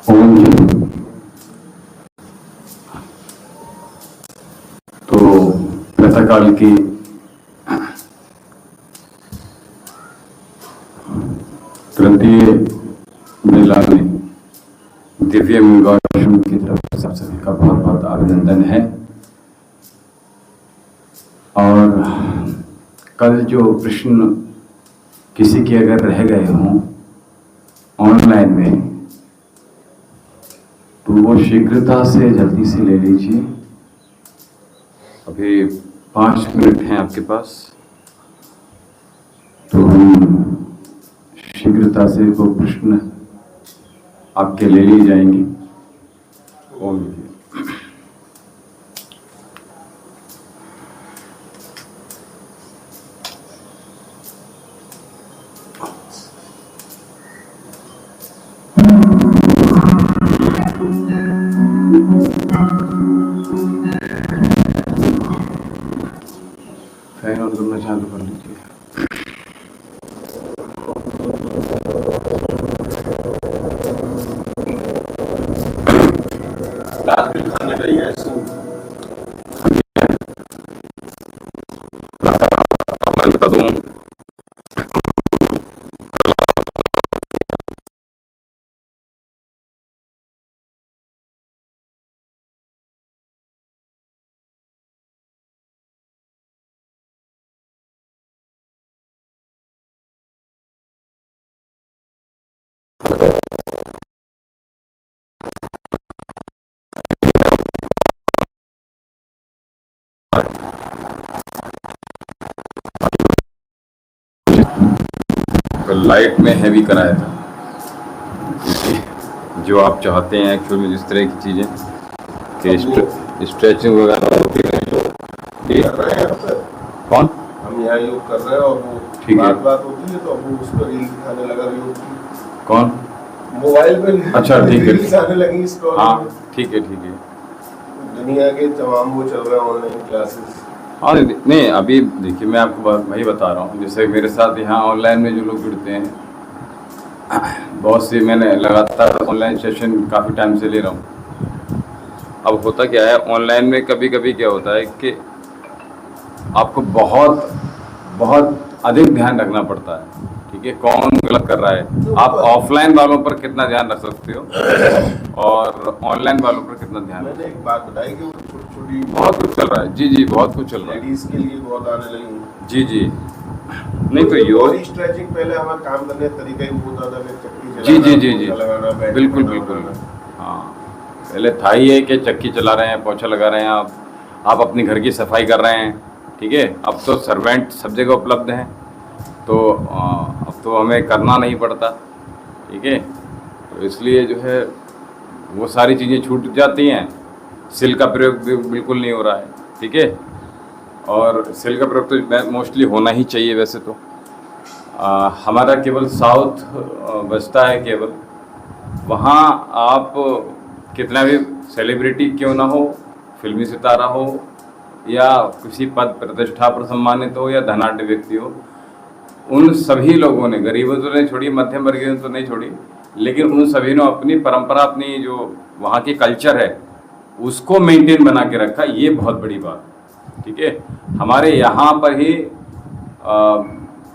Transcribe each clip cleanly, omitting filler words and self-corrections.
ओम जी। तो प्रातःकाल की तृतीय मेला में दिव्य मंगलाश्रम की तरफ से आप सभी का बहुत बहुत अभिनंदन है। और कल जो प्रश्न किसी के अगर रह गए हों ऑनलाइन में, तो वो शीघ्रता से जल्दी से ले लीजिए। अभी 5 मिनट हैं आपके पास, तो हम शीघ्रता से वो प्रश्न आपके ले लिए जाएंगे। ओम जी। फैन और करना चालू कर लीजिए। खाने का ही है मैं बता दूं। लाइट में हैवी कराया था, जो आप चाहते हैं एक्चुअल में, जिस तरह की चीजें कि स्ट्रेचिंग वगैरह होती है। जो कौन हम यहाँ योग कर रहे हैं और वो ठीक है, बात होती है तो वो उस पर रील दिखाने लगा योग की। कौन मोबाइल पे? अच्छा ठीक है, रील्स आने लगी इसको। हाँ ठीक है ठीक है। दुनिया के तमाम वो चल रहे हैं ऑनलाइन क्लासेस। हाँ नहीं, अभी देखिए मैं आपको वही बता रहा हूँ। जैसे मेरे साथ यहाँ ऑनलाइन में जो लोग जुड़ते हैं, बहुत से मैंने लगातार ऑनलाइन सेशन काफ़ी टाइम से ले रहा हूँ। अब होता क्या है ऑनलाइन में, कभी कभी क्या होता है कि आपको बहुत बहुत अधिक ध्यान रखना पड़ता है। ठीक है, कौन गलत कर रहा है। आप ऑफलाइन वालों पर कितना ध्यान रख सकते हो और ऑनलाइन वालों पर कितना ध्यान। मैंने एक बात बताई कि वो छोटी बहुत कुछ चल रहा है। जी जी, बहुत कुछ चल रहा है। लेडीज के लिए बहुत आने लगी। जी जी, नहीं तो योग स्ट्रेचिंग पहले हमारा काम करने का तरीका ही बहुत ज्यादा चक्की जी जी जी जी लगाना, बिल्कुल बिल्कुल। हाँ, पहले था ही है कि चक्की चला रहे हैं, पोछा लगा रहे हैं, आप अपने घर की सफाई कर रहे हैं। ठीक है, अब तो सर्वेंट सब जगह उपलब्ध हैं, तो अब तो हमें करना नहीं पड़ता। ठीक है, तो इसलिए जो है वो सारी चीज़ें छूट जाती हैं। सिल का प्रयोग भी बिल्कुल नहीं हो रहा है। ठीक है, और सिल का प्रयोग तो मोस्टली होना ही चाहिए वैसे तो। हमारा केवल साउथ बचता है केवल। वहाँ आप कितना भी सेलिब्रिटी क्यों ना हो, फिल्मी सितारा हो या किसी पद प्रतिष्ठा पर सम्मानित हो या धनाढ्य व्यक्ति हो, उन सभी लोगों ने, गरीबों तो नहीं छोड़ी, मध्यम वर्गीय तो नहीं छोड़ी, लेकिन उन सभी ने अपनी परंपरा, अपनी जो वहाँ की कल्चर है उसको मेंटेन बना के रखा। ये बहुत बड़ी बात। ठीक है, हमारे यहाँ पर ही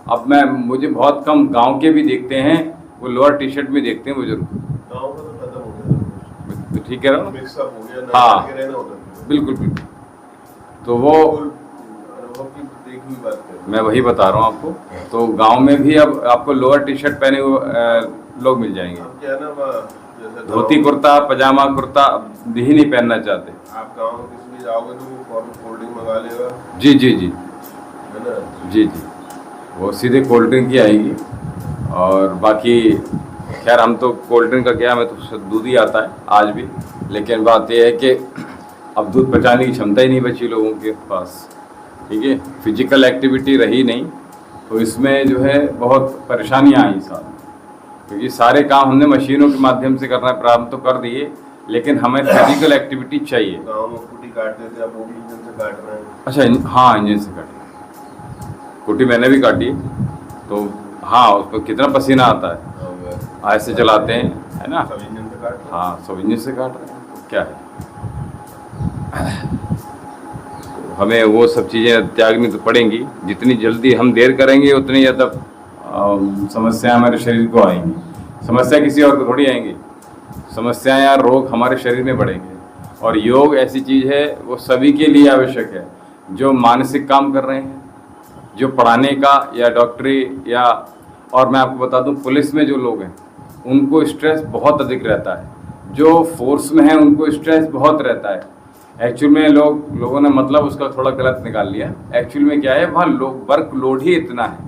अब मुझे बहुत कम गांव के भी देखते हैं, वो लोअर टी शर्ट में देखते हैं बुजुर्ग। गाँव का तो खत्म हो गया। ठीक है ना, मिक्सअप हो गया, हाँ बिल्कुल बिल्कुल। तो वो मैं वही बता रहा हूँ आपको। तो गांव में भी अब आपको लोअर टी शर्ट पहने हुए लोग मिल जाएंगे। क्या ना, धोती कुर्ता, पजामा कुर्ता भी नहीं पहनना चाहते। आप गाँव में किसी भी जाओगे तो वो कोल्ड ड्रिंक मंगा लेगा। जी जी जी, है ना? जी जी, वो सीधे कोल्ड ड्रिंक ही आएगी। और बाकी खैर हम तो कोल्ड ड्रिंक का क्या, हमें तो दूध ही आता है आज भी। लेकिन बात यह है कि अब दूध पचाने की क्षमता ही नहीं बची लोगों के पास। ठीक है, फिजिकल एक्टिविटी रही नहीं, तो इसमें जो है बहुत परेशानियां आई साथ, क्योंकि सारे काम हमने मशीनों के माध्यम से करना प्रारंभ तो कर दिए, लेकिन हमें फिजिकल एक्टिविटी चाहिए। गाँव में कुटी काटते थे, अब वो भी इंजन से काट रहे हैं। अच्छा, हाँ इंजन से काटी कुटी मैंने भी काटी, तो हाँ उसमें कितना पसीना आता है। ऐसे चलाते हैं, है ना। सब इंजन से काट रहे हाँ, सब इंजन से काट रहे हैं, तो क्या है, हमें वो सब चीज़ें त्यागनी तो पड़ेंगी। जितनी जल्दी हम देर करेंगे उतनी ज़्यादा समस्या हमारे शरीर को आएंगी। समस्या किसी और को थोड़ी आएंगी, समस्याएं या रोग हमारे शरीर में बढ़ेंगे। और योग ऐसी चीज़ है, वो सभी के लिए आवश्यक है, जो मानसिक काम कर रहे हैं, जो पढ़ाने का या डॉक्टरी या, और मैं आपको बता दूं पुलिस में जो लोग हैं उनको स्ट्रेस बहुत अधिक रहता है, जो फोर्स में है उनको स्ट्रेस बहुत रहता है। एक्चुअल में लोगों ने मतलब उसका थोड़ा गलत निकाल लिया। एक्चुअल में क्या है, वहाँ वर्क लोड ही इतना है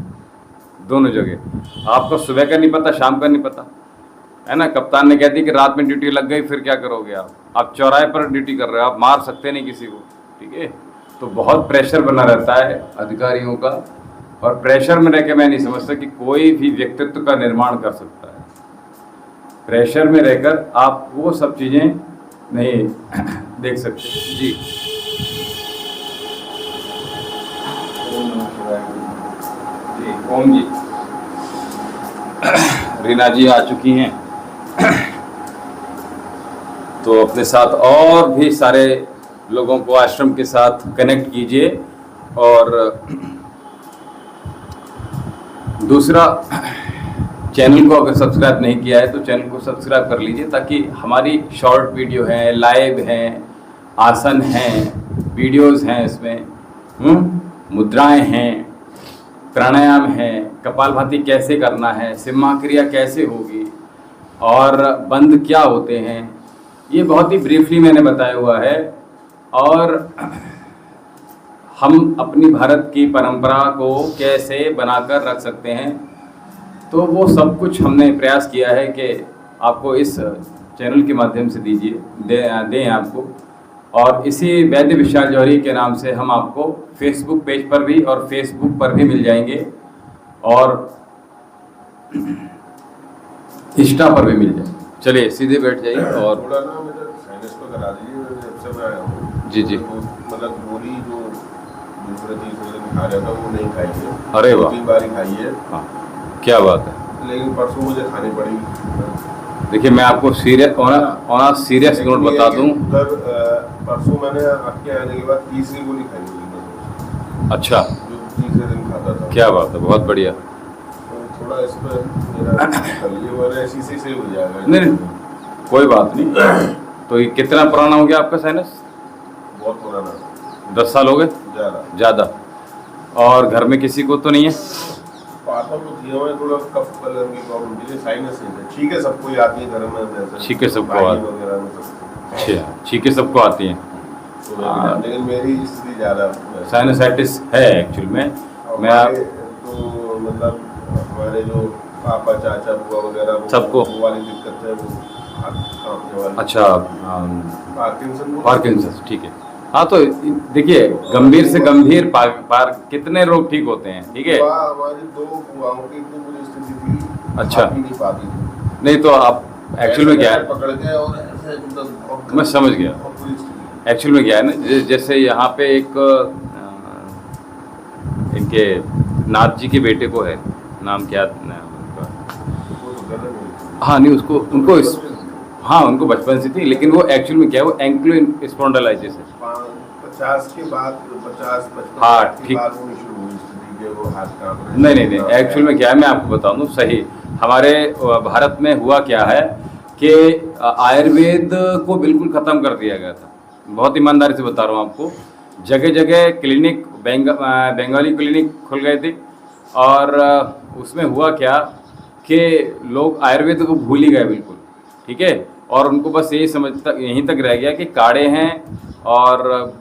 दोनों जगह। आपको सुबह का नहीं पता, शाम का नहीं पता, है ना। कप्तान ने कह दी कि रात में ड्यूटी लग गई, फिर क्या करोगे आप चौराहे पर ड्यूटी कर रहे हो, आप मार सकते नहीं किसी को, ठीक है। तो बहुत प्रेशर बना रहता है अधिकारियों का, और प्रेशर में रह के मैं नहीं समझता कि कोई भी व्यक्तित्व का निर्माण कर सकता है। प्रेशर में रहकर आप वो सब चीज़ें नहीं देख सकते जी। जी ओम जी, रीना जी आ चुकी हैं, तो अपने साथ और भी सारे लोगों को आश्रम के साथ कनेक्ट कीजिए। और दूसरा, चैनल को अगर सब्सक्राइब नहीं किया है तो चैनल को सब्सक्राइब कर लीजिए, ताकि हमारी शॉर्ट वीडियो हैं, लाइव हैं, आसन हैं, वीडियोस हैं, इसमें मुद्राएं हैं, प्राणायाम है, कपालभाति कैसे करना है, सिम्हा क्रिया कैसे होगी, और बंद क्या होते हैं, ये बहुत ही ब्रीफली मैंने बताया हुआ है। और हम अपनी भारत की परंपरा को कैसे बनाकर रख सकते हैं, तो वो सब कुछ हमने प्रयास किया है कि आपको इस चैनल के माध्यम से दें आपको। और इसी वैद्य विशाल जौहरी के नाम से हम आपको फेसबुक पेज पर भी और फेसबुक पर भी मिल जाएंगे, और इंस्टा पर भी मिल जाएंगे। चलिए सीधे बैठ जाइए। और थोड़ा ना मुझे साइनस को करा दीजिए, जब से मैं आया हूँ। जी जी, मतलब गोली जो दूसरा चीज खा रहा था वो नहीं खाई है। अरे वाह, 3 बार ही खाई है। हाँ क्या बात है। लेकिन परसों मुझे खानी पड़ी। देखिए मैं आपको सीरियस नोट बता दूं। परसों मैंने आपके आने के बाद तीसरी गोली खाई होगी। अच्छा, जो तीसरे दिन खाता था। क्या बात है, बहुत बढ़िया। तो थोड़ा इस पर मेरा कर लीजिए, वरना ऐसी से सही हो जाएगा। नहीं कोई बात नहीं। तो ये कितना पुराना हो गया आपका साइनस? बहुत पुराना, 10 साल हो गए? ज़्यादा। और घर में किसी को तो नहीं है? पापा को थी, हमें थोड़ा कफ बलन की प्रॉब्लम थी, साइनस है। ठीक है, सबको ही आती है घर में। ठीक है, सबको आती है। अच्छा, ठीक है, सबको आती है। लेकिन मेरी स्थिति ज़्यादा साइनसाइटिस है एक्चुअल में। मैं तो मतलब हमारे जो पापा चाचा बुआ वगैरह सबको वो वाली दिक्कत है, वो अच्छा पार्किंसन, ठीक है। हाँ तो देखिए, गंभीर से गंभीर कितने रोग ठीक होते हैं, ठीक है। हमारी 2 बुआओं की इतनी स्थिति थी, अच्छा नहीं पाती थी। नहीं तो आप एक्चुअल में क्या है, पकड़ के और ऐसे मतलब मैं समझ गया। एक्चुअल में क्या है ना, जैसे यहाँ पे एक इनके नाथ जी के बेटे को है, नाम क्या उनका, हाँ नहीं उनको हाँ उनको बचपन से थी, लेकिन वो एक्चुअल में क्या है, वो एंक्लो स्पॉन्डिलाइटिस है। 50 के बाद 50-55 हाँ ठीक, नहीं एक्चुअल में क्या है, मैं आपको बता दूं सही। हमारे भारत में हुआ क्या है कि आयुर्वेद को बिल्कुल ख़त्म कर दिया गया था। बहुत ईमानदारी से बता रहा हूँ आपको। जगह जगह क्लिनिक, बंगाली क्लिनिक खुल गए थे, और उसमें हुआ क्या कि लोग आयुर्वेद को भूल ही गए बिल्कुल, ठीक है। और उनको बस यहीं तक रह गया कि काढ़े हैं और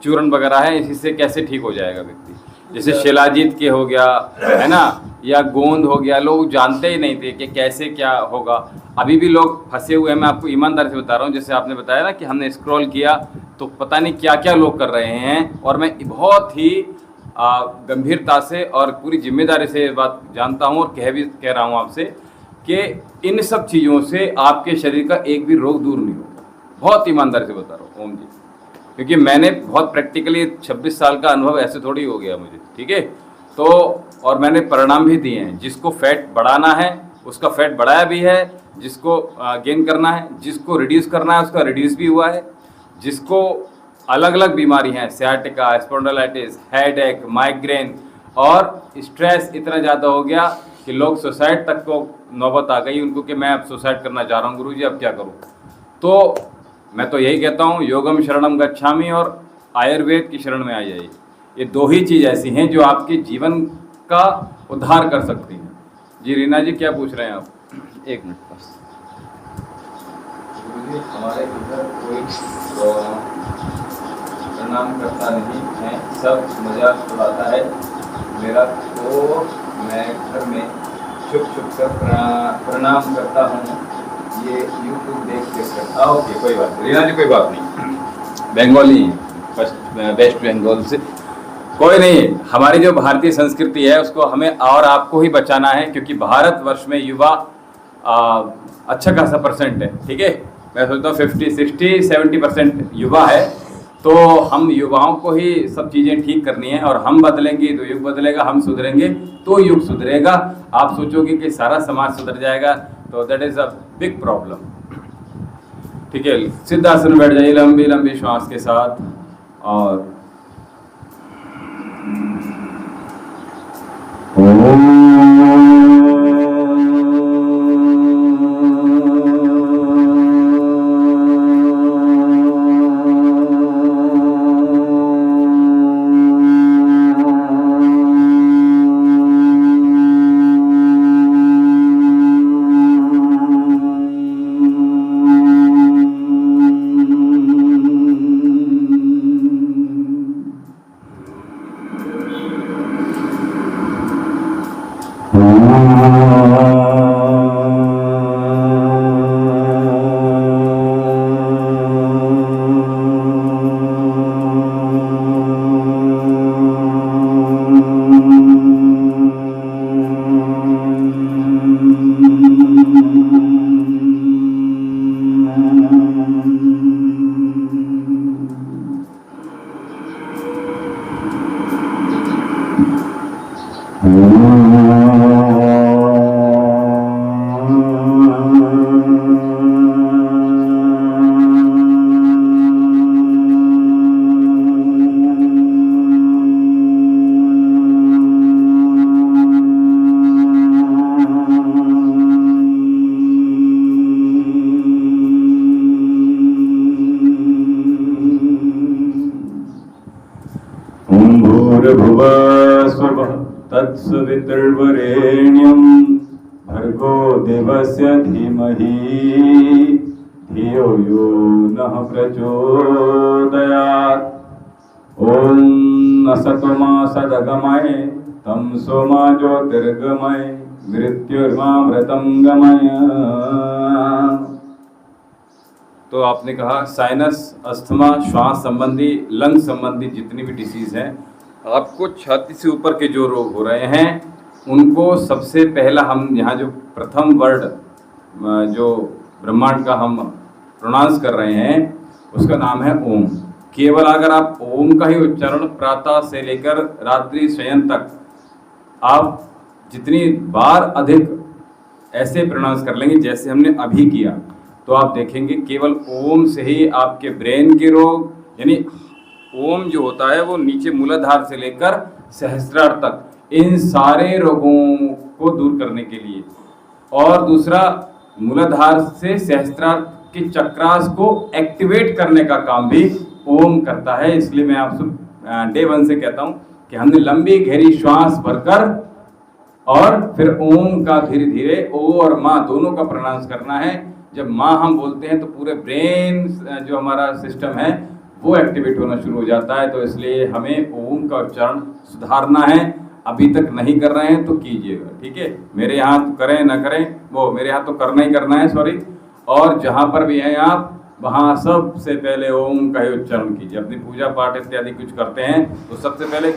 चूर्ण वगैरह है, इसी से कैसे ठीक हो जाएगा व्यक्ति। जैसे शिलाजीत के हो गया, है ना, या गोंद हो गया, लोग जानते ही नहीं थे कि कैसे क्या होगा। अभी भी लोग फंसे हुए हैं, मैं आपको ईमानदारी से बता रहा हूँ। जैसे आपने बताया ना कि हमने स्क्रॉल किया तो पता नहीं क्या क्या लोग कर रहे हैं, और मैं बहुत ही गंभीरता से और पूरी जिम्मेदारी से ये बात जानता हूँ और कह रहा हूँ आपसे कि इन सब चीज़ों से आपके शरीर का एक भी रोग दूर नहीं होगा। बहुत ईमानदारी से बता रहा हूँ ओम जी, क्योंकि मैंने बहुत प्रैक्टिकली 26 साल का अनुभव ऐसे थोड़ी हो गया मुझे, ठीक है। तो और मैंने परिणाम भी दिए हैं। जिसको फैट बढ़ाना है उसका फैट बढ़ाया भी है, जिसको गेन करना है, जिसको रिड्यूस करना है उसका रिड्यूस भी हुआ है, जिसको अलग अलग बीमारी हैं, सियाटिका, स्पॉन्डिलाइटिस, हेडेक, माइग्रेन और स्ट्रेस इतना ज़्यादा हो गया कि लोग सुसाइड तक को नौबत आ गई उनको कि मैं अब सुसाइड करना चाह रहा हूँ गुरुजी, अब क्या करूँ। तो मैं तो यही कहता हूँ, योगम शरणम गच्छामि और आयुर्वेद की शरण में आ जाइए। ये दो ही चीज़ ऐसी हैं जो आपके जीवन का उद्धार कर सकती हैं। जी रीना जी क्या पूछ रहे हैं आप? एक मिनट बस। गुरुजी हमारे इधर कोई प्रणाम करता नहीं है, सब मजाक उड़ाता है मेरा, तो मैं घर में छुप छुप कर प्रणाम करता हूँ, ये यूट्यूब देख के करता। ओके कोई बात नहीं रीना जी, कोई बात नहीं, बंगाली वेस्ट बंगाल से, कोई नहीं। हमारी जो भारतीय संस्कृति है उसको हमें और आपको ही बचाना है, क्योंकि भारतवर्ष में युवा अच्छा खासा परसेंट है, ठीक है। मैं सोचता हूँ 50, 60, 70% युवा है, तो हम युवाओं को ही सब चीज़ें ठीक करनी है, और हम बदलेंगे तो युग बदलेगा, हम सुधरेंगे तो युग सुधरेगा। आप सोचोगे कि सारा समाज सुधर जाएगा तो that is a big problem, ठीक है। सिद्धासन में बैठ जाइए लंबी लंबी श्वास के साथ, और भूर्भुवस्वः तत्सवितुर्वरेण्यं भर्गो देवस्य धीमहि धियो यो नः प्रचोदयात्। ॐ असतोमा सदगमय तमसोमा ज्योतिर्गमय मृत्युर्मामृतं गमय। तो आपने कहा साइनस, अस्थमा, श्वास संबंधी, लंग संबंधी जितनी भी डिसीज़ हैं, आपको छाती से ऊपर के जो रोग हो रहे हैं उनको सबसे पहला हम यहाँ जो प्रथम वर्ड जो ब्रह्मांड का हम प्रोनाउंस कर रहे हैं उसका नाम है ओम। केवल अगर आप ओम का ही उच्चारण प्रातः से लेकर रात्रि शयन तक आप जितनी बार अधिक ऐसे प्रोनाउंस कर लेंगे जैसे हमने अभी किया, तो आप देखेंगे केवल ओम से ही आपके ब्रेन के रोग, यानी ओम जो होता है वो नीचे मूलाधार से लेकर सहस्त्रार तक, इन सारे रोगों को दूर करने के लिए, और दूसरा मूलाधार से सहस्त्रार के चक्रास को एक्टिवेट करने का काम भी ओम करता है। इसलिए मैं आपसे डे 1 से कहता हूँ कि हमने लंबी गहरी श्वास भरकर और फिर ओम का धीरे धीरे ओ और माँ दोनों का प्रोनाउंस करना है। जब माँ हम बोलते हैं तो पूरे ब्रेन जो हमारा सिस्टम है वो एक्टिवेट होना शुरू हो जाता है। तो इसलिए हमें ओम का उच्चारण सुधारना है। अभी तक नहीं कर रहे हैं तो कीजिएगा, ठीक है। मेरे यहाँ तो करें ना करें, वो मेरे यहाँ तो करना ही करना है, सॉरी। और जहाँ पर भी हैं आप वहाँ सबसे पहले ओम का ही उच्चारण कीजिए। अपनी पूजा पाठ इत्यादि कुछ करते हैं तो सबसे पहले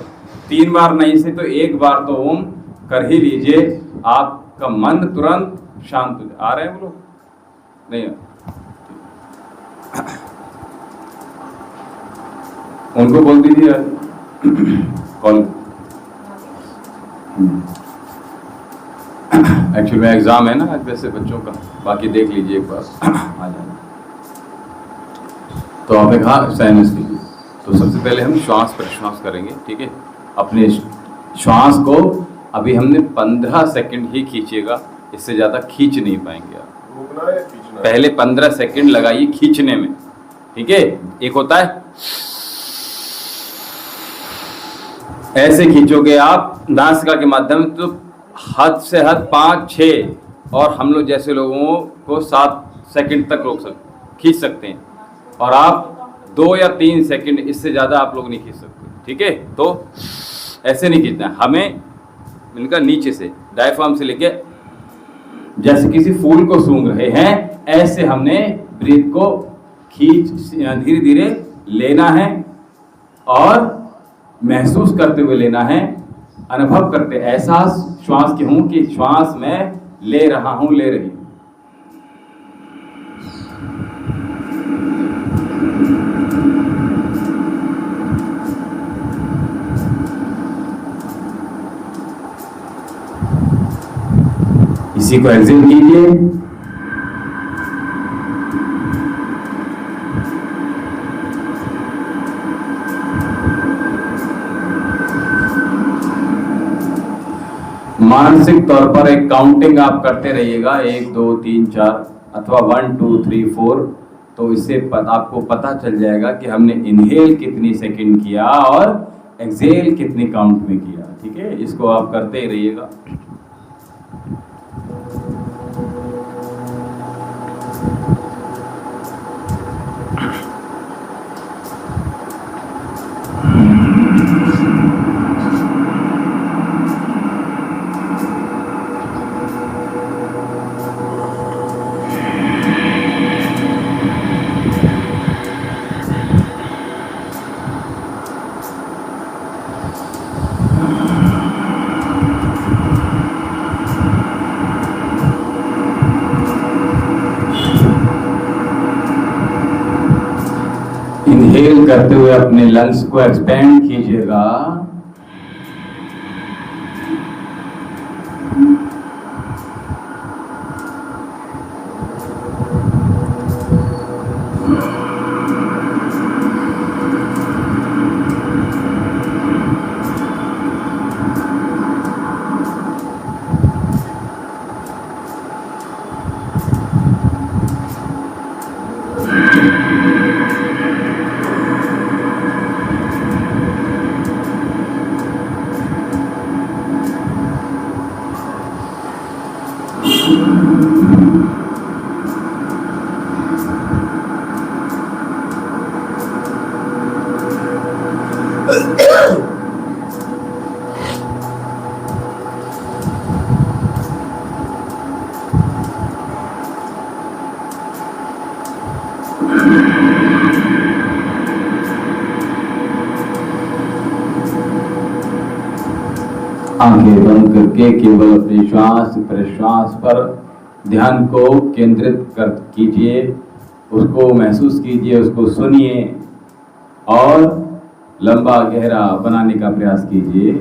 3 बार नहीं से तो 1 बार तो ओम कर ही लीजिए। आपका मन तुरंत शांत हो जाए। आ रहे हैं वो लोग? नहीं, उनको बोल दीजिए कॉल। एक्चुअली में एग्ज़ाम है ना आज वैसे बच्चों का, बाकी देख लीजिए एक बार आ जाना। तो आपने कहा साइनस के लिए, तो सबसे पहले हम श्वास प्रश्वास करेंगे, ठीक है। अपने श्वास को अभी हमने 15 सेकंड ही खींचिएगा, इससे ज़्यादा खींच नहीं पाएंगे आप। रोकना है, खींचना है। पहले 15 सेकंड लगाइए खींचने में, ठीक है। एक होता है ऐसे खींचोगे आप नासिका के माध्यम, तो हद से हद 5-6 और हम लोग जैसे लोगों को 7 सेकंड तक खींच सकते हैं, और आप 2 या 3 सेकंड, इससे ज़्यादा आप लोग नहीं खींच सकते, ठीक है। तो ऐसे नहीं खींचना है हमें, इनका नीचे से डायफ्राम से लेके जैसे किसी फूल को सूंघ रहे हैं, ऐसे हमने ब्रीथ को खींच धीरे धीरे लेना है और महसूस करते हुए लेना है, अनुभव करते, एहसास श्वास के हूं कि श्वास मैं ले रहा हूं, ले रही हूं। इसी को एक्सेल कीजिए। मानसिक तौर पर एक काउंटिंग आप करते रहिएगा, 1 2 3 4 अथवा 1 2 3 4, तो इससे आपको पता चल जाएगा कि हमने इनहेल कितनी सेकंड किया और एक्सेल कितनी काउंट में किया, ठीक है। इसको आप करते ही रहिएगा। इनहेल करते हुए अपने लंग्स को एक्सपेंड कीजिएगा, आंखें बंद करके केवल अपने श्वास प्रश्वास पर ध्यान को केंद्रित कर कीजिए, उसको महसूस कीजिए, उसको सुनिए और लंबा गहरा बनाने का प्रयास कीजिए।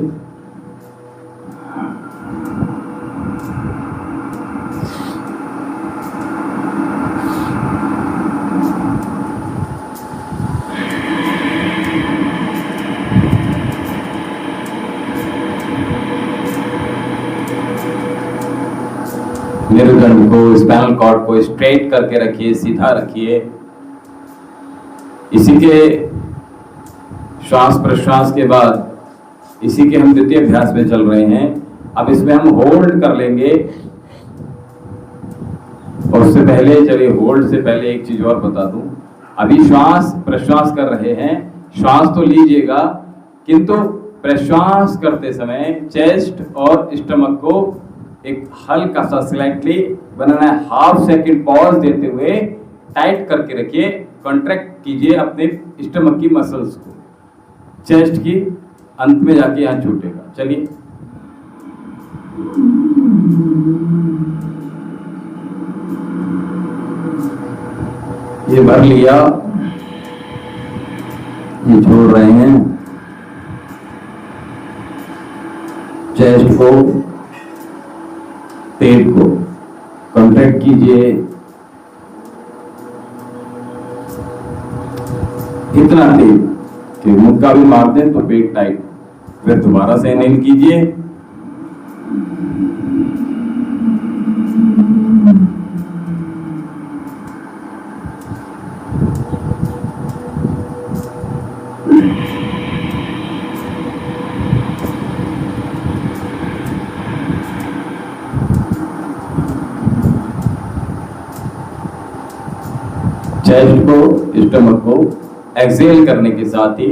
मेरुदंड को, स्पाइनल कॉर्ड को स्ट्रेट करके रखिए, सीधा रखिए। इसी के श्वास प्रश्वास के बाद इसी के हम द्वितीय अभ्यास में चल रहे हैं। अब इसमें हम होल्ड कर लेंगे, और उससे पहले चलिए होल्ड से पहले एक चीज और बता दूं। अभी श्वास प्रश्वास कर रहे हैं, श्वास तो लीजिएगा, किंतु प्रश्वास करते समय चेस्ट और स्टमक को एक हल्का सा स्लाइटली बनाना है। हाफ सेकंड पॉज देते हुए टाइट करके रखिए, कॉन्ट्रैक्ट कीजिए अपने स्टमक की मसल्स को, चेस्ट की अंत में जाके यहां छूटेगा। चलिए ये भर लिया, ये छोड़ रहे हैं, चेस्ट को पेट को कॉन्ट्रैक्ट कीजिए, इतना तेज कि मुक्का भी मार दें तो पेट टाइट। फिर दोबारा से इनहेल कीजिए, चेस्ट को, स्टमक को एक्सेल करने के साथ ही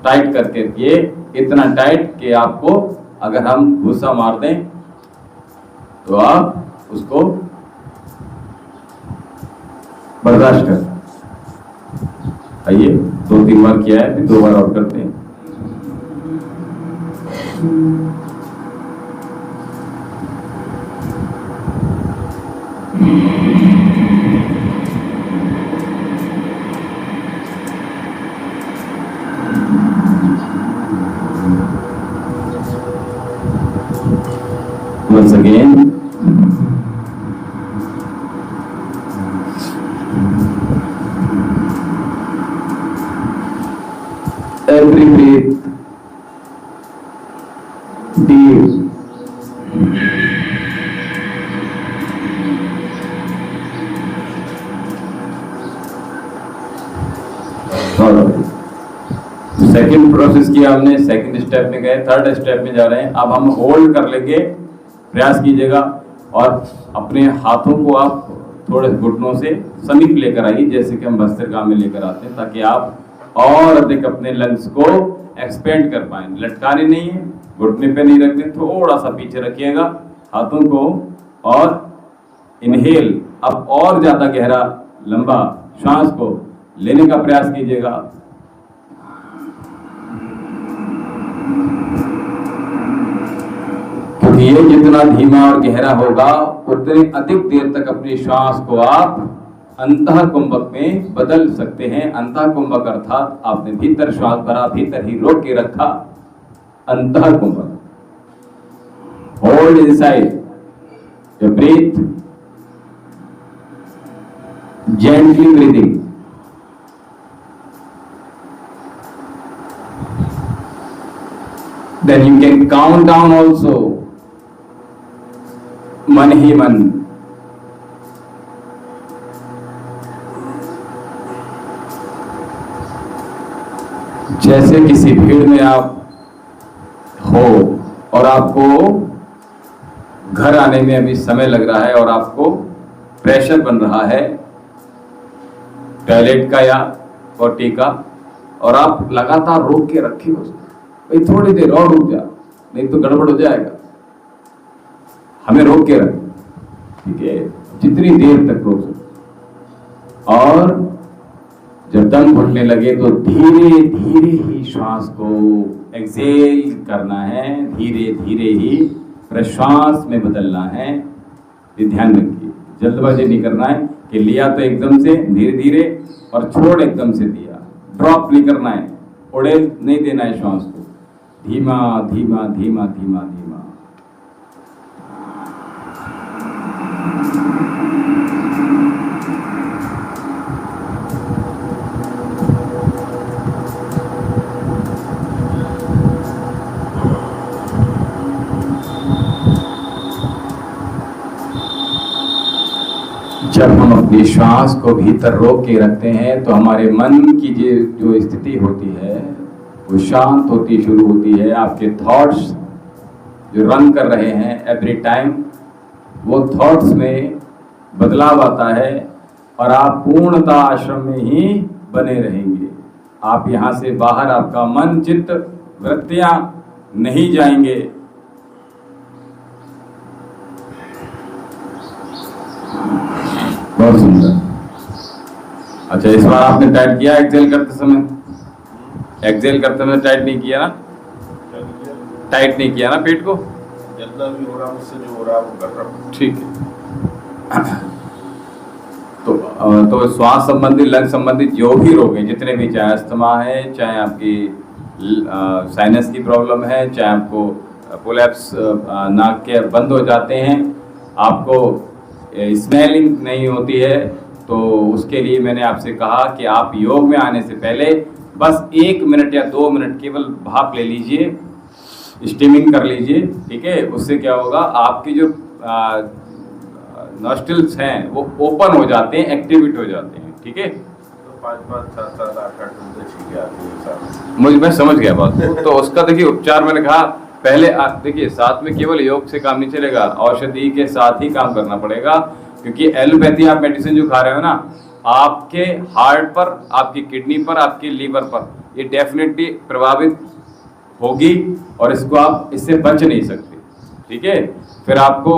टाइट करके रखिए, इतना टाइट कि आपको अगर हम घुसा मार दें तो आप उसको बर्दाश्त कर। आइए 2-3 बार किया है, फिर 2 बार और करते हैं। Once again, every breath deep. Second process किया हमने, सेकेंड स्टेप में गए, थर्ड स्टेप में जा रहे हैं। अब हम होल्ड कर लेंगे, प्रयास कीजिएगा और अपने हाथों को आप थोड़े घुटनों से समीप लेकर आइए, जैसे कि हम भस्त्रिका में लेकर आते हैं, ताकि आप और अधिक अपने लंग्स को एक्सपेंड कर पाए। लटकाने नहीं है, घुटने पे नहीं रखते, थोड़ा सा पीछे रखिएगा हाथों को और इनहेल, अब और ज्यादा गहरा लंबा सांस को लेने का प्रयास कीजिएगा। क्योंकि ये जितना धीमा और गहरा होगा उतनी अधिक देर तक अपनी श्वास को आप अंतः कुंभक में बदल सकते हैं। अंतः कुंभक अर्थात आपने भीतर श्वास भरा, भीतर ही रोक के रखा, अंतः कुंभक। Hold inside your breath, gently breathing. Then you can count down also, मन ही मन। जैसे किसी भीड़ में आप हो और आपको घर आने में अभी समय लग रहा है और आपको प्रेशर बन रहा है टॉयलेट का या पॉटी का, और आप लगातार रोक के रखे हो, भाई थोड़ी देर और रुक जा, नहीं तो गड़बड़ हो जाएगा। हमें रोक के रखें, ठीक है, जितनी देर तक रोक सकते। और जब दम घुटने लगे तो धीरे धीरे ही श्वास को एक्सेल करना है, धीरे धीरे ही प्रश्वास में बदलना है। ये ध्यान रखिए, जल्दबाजी नहीं करना है कि लिया तो एकदम से धीरे धीरे और छोड़ एकदम से दिया, ड्रॉप नहीं करना है, उड़े नहीं देना है श्वास को, धीमा धीमा धीमा धीमा धीमा। जब हम अपनी श्वास को भीतर रोक के रखते हैं तो हमारे मन की जो स्थिति होती है वो शांत होती शुरू होती है। आपके थॉट्स जो रन कर रहे हैं एवरी टाइम, वो थॉट्स में बदलाव आता है और आप पूर्णतः आश्रम में ही बने रहेंगे। आप यहाँ से बाहर आपका मन चित्त वृत्तियां नहीं जाएंगे। बहुत सुंदर। अच्छा, इस बार आपने टाइट किया एक्सेल करते समय? एक्सेल करते समय टाइट नहीं किया ना? टाइट नहीं किया ना पेट को? जितना भी हो रहा मुझसे जो हो रहा वो कर रहा हूँ। ठीक है। तो श्वास संबंधी, लंग संबंधी जो भी रोग हैं, जितने भी, चाहे अस्थमा है, चाहे आपकी साइनस की प्रॉब्लम है, चाहे आपको प्रोलैप्स नाक के बंद हो जाते हैं, आपको स्मेलिंग नहीं होती है, तो उसके लिए मैंने आपसे कहा कि आप योग में आने से पहले बस 1 मिनट या 2 मिनट केवल भाप ले लीजिए, स्टीमिंग कर लीजिए, ठीक है। उससे क्या होगा, आपकी जो नॉस्ट्रिल्स हैं वो ओपन हो जाते हैं, एक्टिवेट हो जाते हैं, ठीक है। तो 5-5, 7-7, 8-8 घंटे छींके आती है साथ। मैं समझ गया बात। तो उसका देखिए उपचार, मैंने कहा पहले देखिए साथ में केवल योग से काम नहीं चलेगा, औषधि के साथ ही काम करना पड़ेगा, क्योंकि एलोपैथी आप मेडिसिन जो खा रहे हो ना, आपके हार्ट पर, आपकी किडनी पर, आपकी लीवर पर ये डेफिनेटली प्रभावित होगी, और इसको आप इससे बच नहीं सकते, ठीक है। फिर आपको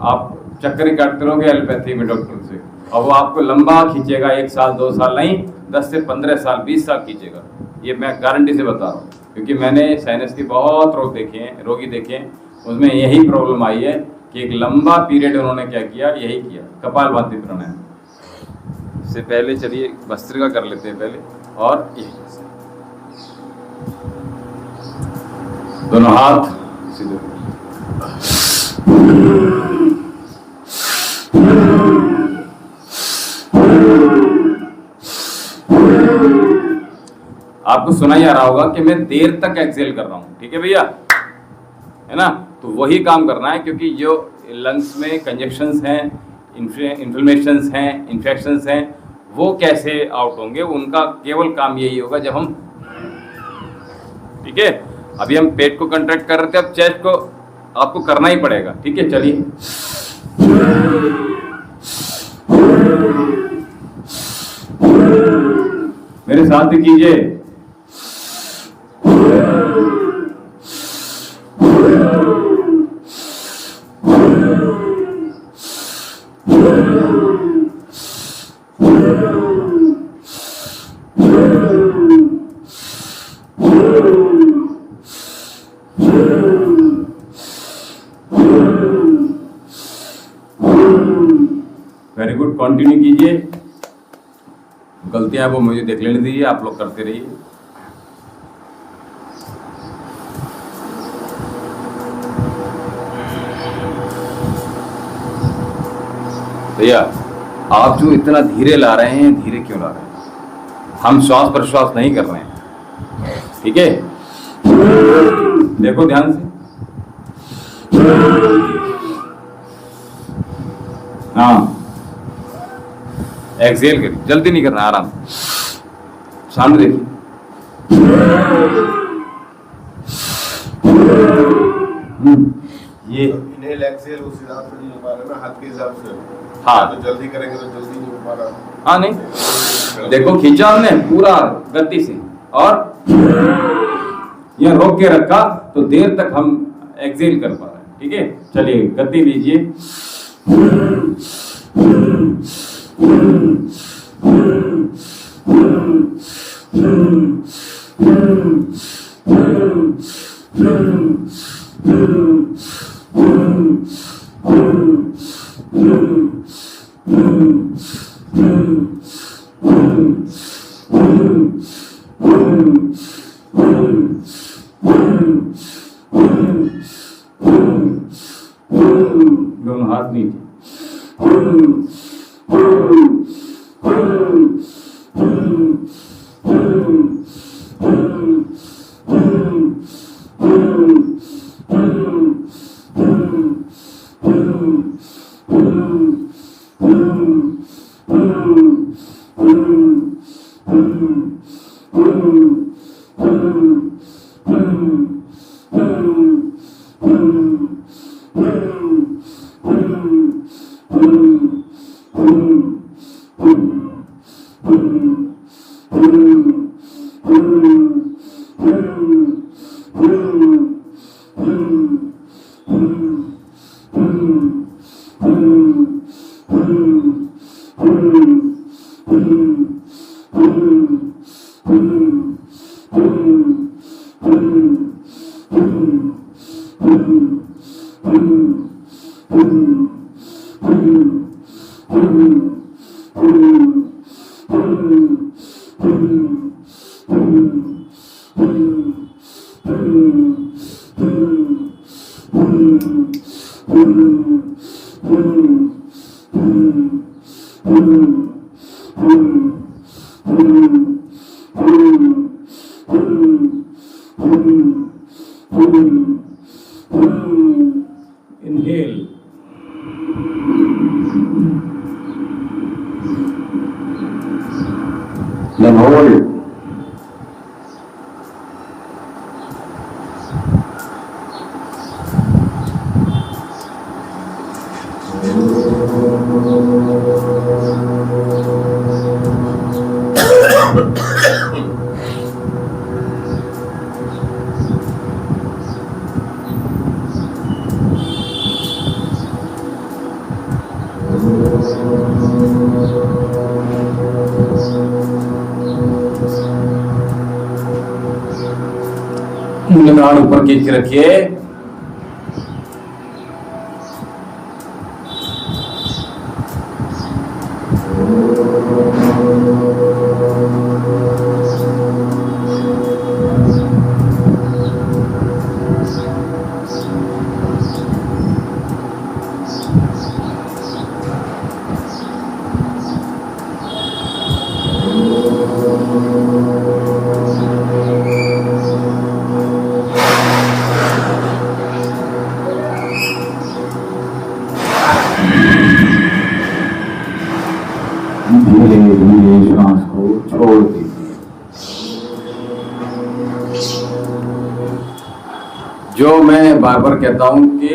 आप चक्कर ही काटते रहोगे एलोपैथी में डॉक्टर से, और वो आपको लंबा खींचेगा, 1 साल 2 साल नहीं, 10 से 15 साल 20 साल खींचेगा, ये मैं गारंटी से बता रहा हूँ, क्योंकि मैंने साइनस के बहुत रोगी देखे हैं, उसमें यही प्रॉब्लम आई है कि एक लंबा पीरियड उन्होंने क्या किया, यही किया कपालभाति प्राणायाम। इससे पहले चलिए भस्त्रिका कर लेते हैं पहले, और यही दोनों हाथ सीधे, आपको सुनाई आ रहा होगा कि मैं देर तक एक्सेल कर रहा हूं, ठीक है भैया, है ना। तो वही काम करना है, क्योंकि जो लंग्स में कंजेक्शंस हैं, इन्फ्लेमेशंस हैं, इन्फेक्शंस हैं, वो कैसे आउट होंगे, उनका केवल काम यही होगा जब हम, ठीक है। अभी हम पेट को कंट्रैक्ट कर रहे थे, अब चेस्ट को आपको करना ही पड़ेगा, ठीक है। चलिए मेरे साथ ही कीजिए। वेरी गुड, कंटिन्यू कीजिए। गलतियां वो मुझे देख लेने दीजिए, आप लोग करते रहिए। भैया आप जो इतना धीरे ला रहे हैं, धीरे क्यों ला रहे हैं? हम श्वास प्रश्वास नहीं कर रहे हैं, ठीक है। देखो ध्यान से, हाँ, एक्सेल करिए, जल्दी नहीं करना, आराम सामने देखिए। ये इनहेल एक्सहेल उस हिसाब से नहीं हो पा रहा ना, हाथ के हिसाब से। हाँ, तो जल्दी करेंगे तो जल्दी नहीं हो पा रहा। हाँ नहीं, देखो खींचा हमने पूरा गति से, और यह रोक के रखा, तो देर तक हम एक्सेल कर पा रहे हैं, ठीक है। चलिए गति लीजिए। दोनों हाथ नीचे, Inhale. Then hold. लगान ऊपर खींच के रखिए। धीरे धीरे श्वास को छोड़ दीजिए। जो मैं बार बार कहता हूं कि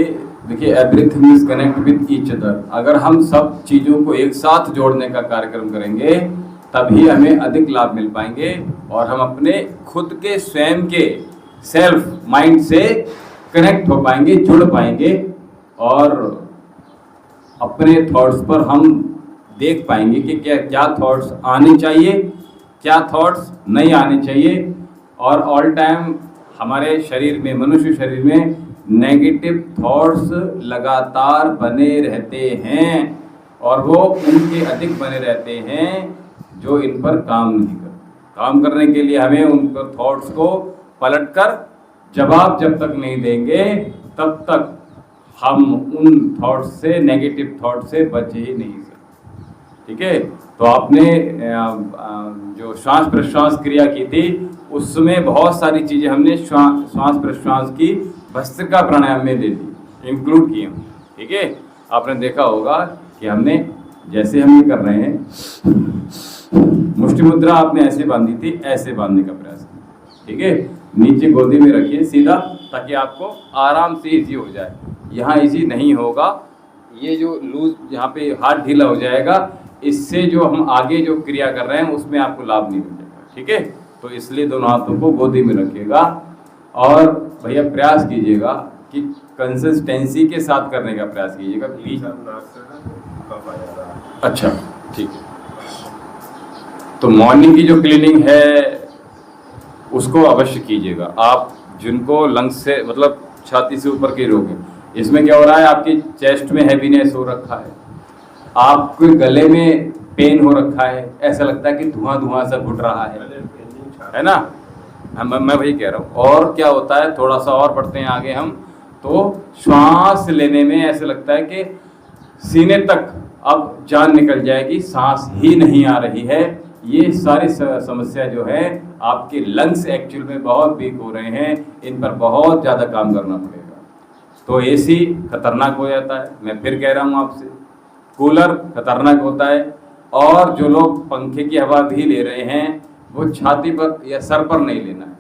देखिए, everything is connect with each other. अगर हम सब चीजों को एक साथ जोड़ने का कार्यक्रम करेंगे तभी हमें अधिक लाभ मिल पाएंगे और हम अपने खुद के स्वयं के सेल्फ माइंड से कनेक्ट हो पाएंगे, जुड़ पाएंगे और अपने थॉट्स पर हम देख पाएंगे कि क्या थॉट्स आने चाहिए, क्या थॉट्स नहीं आने चाहिए। और ऑल टाइम हमारे शरीर में, मनुष्य शरीर में नेगेटिव थॉट्स लगातार बने रहते हैं और वो उनके अधिक बने रहते हैं जो इन पर काम नहीं करते। काम करने के लिए हमें उन पर थॉट्स को पलटकर जवाब जब तक नहीं देंगे तब तक हम उन थॉट्स से, नेगेटिव थॉट से बच ही नहीं सकते। ठीक है, तो आपने जो श्वास प्रश्वास क्रिया की थी उसमें बहुत सारी चीजें हमने श्वास प्रश्वास की भस्त्रिका प्राणायाम में दे दी, इंक्लूड किए। ठीक है, आपने देखा होगा कि हमने जैसे हम ये कर रहे हैं, मुष्टि मुद्रा आपने ऐसे बांधी थी, ऐसे बांधने का प्रयास किया। ठीक है, नीचे गोदी में रखिए सीधा, ताकि आपको आराम से इजी हो जाए। यहाँ इजी नहीं होगा, ये जो लूज, यहाँ पे हाथ ढीला हो जाएगा, इससे जो हम आगे जो क्रिया कर रहे हैं उसमें आपको लाभ नहीं मिलेगा। ठीक है, तो इसलिए दोनों हाथों को गोदी में रखिएगा और भैया प्रयास कीजिएगा कि कंसिस्टेंसी के साथ करने का प्रयास कीजिएगा। प्लीज। अच्छा, ठीक है। तो मॉर्निंग की जो क्लीनिंग है उसको अवश्य कीजिएगा। आप जिनको लंग्स से, मतलब छाती से ऊपर के रोग हैं, इसमें क्या हो रहा है, आपकी चेस्ट में हैवीनेस हो रखा है, आपके गले में पेन हो रखा है, ऐसा लगता है कि धुआं धुआं सा घुट रहा है ना। मैं वही कह रहा हूँ। और क्या होता है, थोड़ा सा और बढ़ते हैं आगे हम, तो श्वास लेने में ऐसा लगता है कि सीने तक अब जान निकल जाएगी, सांस ही नहीं आ रही है। ये सारी समस्या जो है, आपके लंग्स एक्चुअल में बहुत वीक हो रहे हैं, इन पर बहुत ज़्यादा काम करना पड़ेगा। तो एसी खतरनाक हो जाता है, मैं फिर कह रहा हूँ आपसे, कूलर खतरनाक होता है, और जो लोग पंखे की हवा भी ले रहे हैं वो छाती पर या सर पर नहीं लेना है।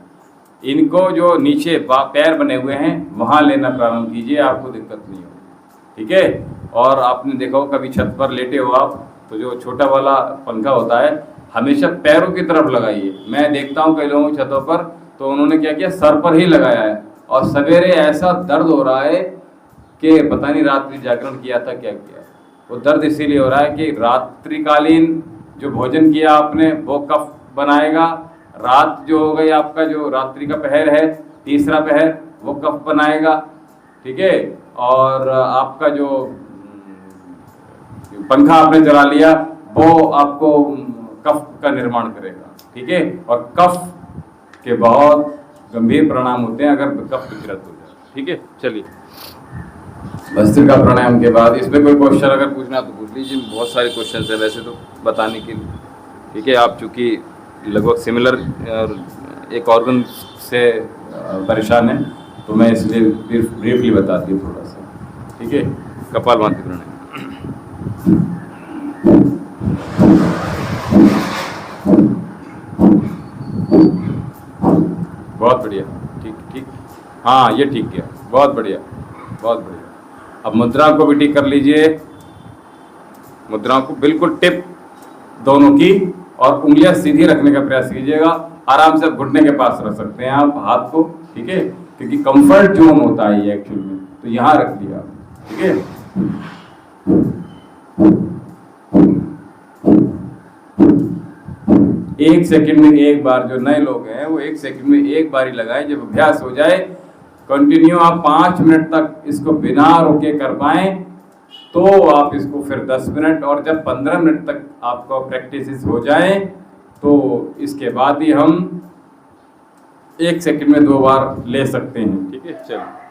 इनको जो नीचे पैर बने हुए हैं वहाँ लेना प्रारंभ कीजिए, आपको दिक्कत नहीं होगी। ठीक है, और आपने देखा हो कभी छत पर लेटे हो आप, तो जो छोटा वाला पंखा होता है हमेशा पैरों की तरफ लगाइए। मैं देखता हूँ कई लोगों की छतों पर, तो उन्होंने क्या किया, सर पर ही लगाया है, और सवेरे ऐसा दर्द हो रहा है कि पता नहीं रात्रि जागरण किया था क्या किया। वो दर्द इसीलिए हो रहा है कि रात्रिकालीन जो भोजन किया आपने वो कफ बनाएगा, रात जो हो गई आपका, जो रात्रि का पहर है, तीसरा पहर, वो कफ बनाएगा। ठीक है, और आपका जो पंखा आपने जला लिया वो आपको कफ का निर्माण करेगा। ठीक है, और कफ के बहुत गंभीर परिणाम होते हैं अगर कफ विकृत हो जाए। ठीक है, चलिए भस्त्रिका प्राणायाम के बाद इसमें कोई क्वेश्चन अगर पूछना तो पूछ लीजिए। बहुत सारे क्वेश्चन है वैसे तो बताने के लिए। ठीक है। आप चूँकि लगभग सिमिलर एक ऑर्गन से परेशान है, तो मैं इसलिए ब्रीफली बताती हूँ थोड़ा सा, ठीक है। कपालभाति प्राणायाम। बहुत बढ़िया, ठीक ठीक, हाँ ये ठीक किया, बहुत बढ़िया बहुत बढ़िया। अब मुद्राओं को भी ठीक कर लीजिए, मुद्राओं को बिल्कुल टिप दोनों की, और उंगलियां सीधी रखने का प्रयास कीजिएगा। आराम से घुटने के पास रख सकते हैं आप हाथ को, ठीक है, क्योंकि कंफर्ट जोन होता है ये एक्चुअल में, तो यहाँ रख लिया, ठीक है। एक सेकंड में एक बार, जो नए लोग हैं वो 1 सेकंड में एक बार ही लगाएं। जब अभ्यास हो जाए कंटिन्यू, आप 5 मिनट तक इसको बिना रोके कर पाएं तो आप इसको फिर 10 मिनट, और जब 15 मिनट तक आपको प्रैक्टिस हो जाए तो इसके बाद ही हम 1 सेकंड में 2 बार ले सकते हैं, ठीक है। चलो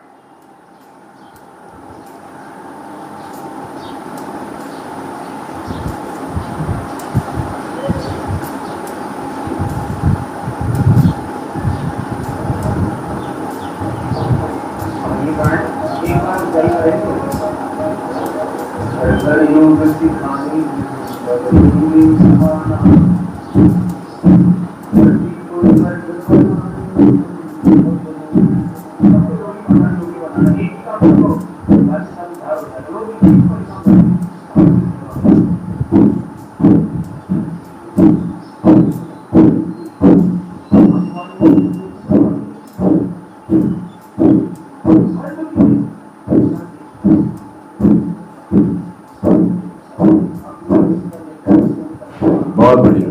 बहुत बढ़िया,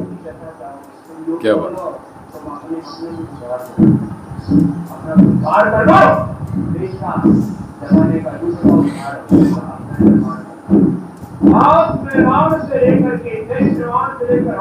क्या बात। से लेकर के से लेकर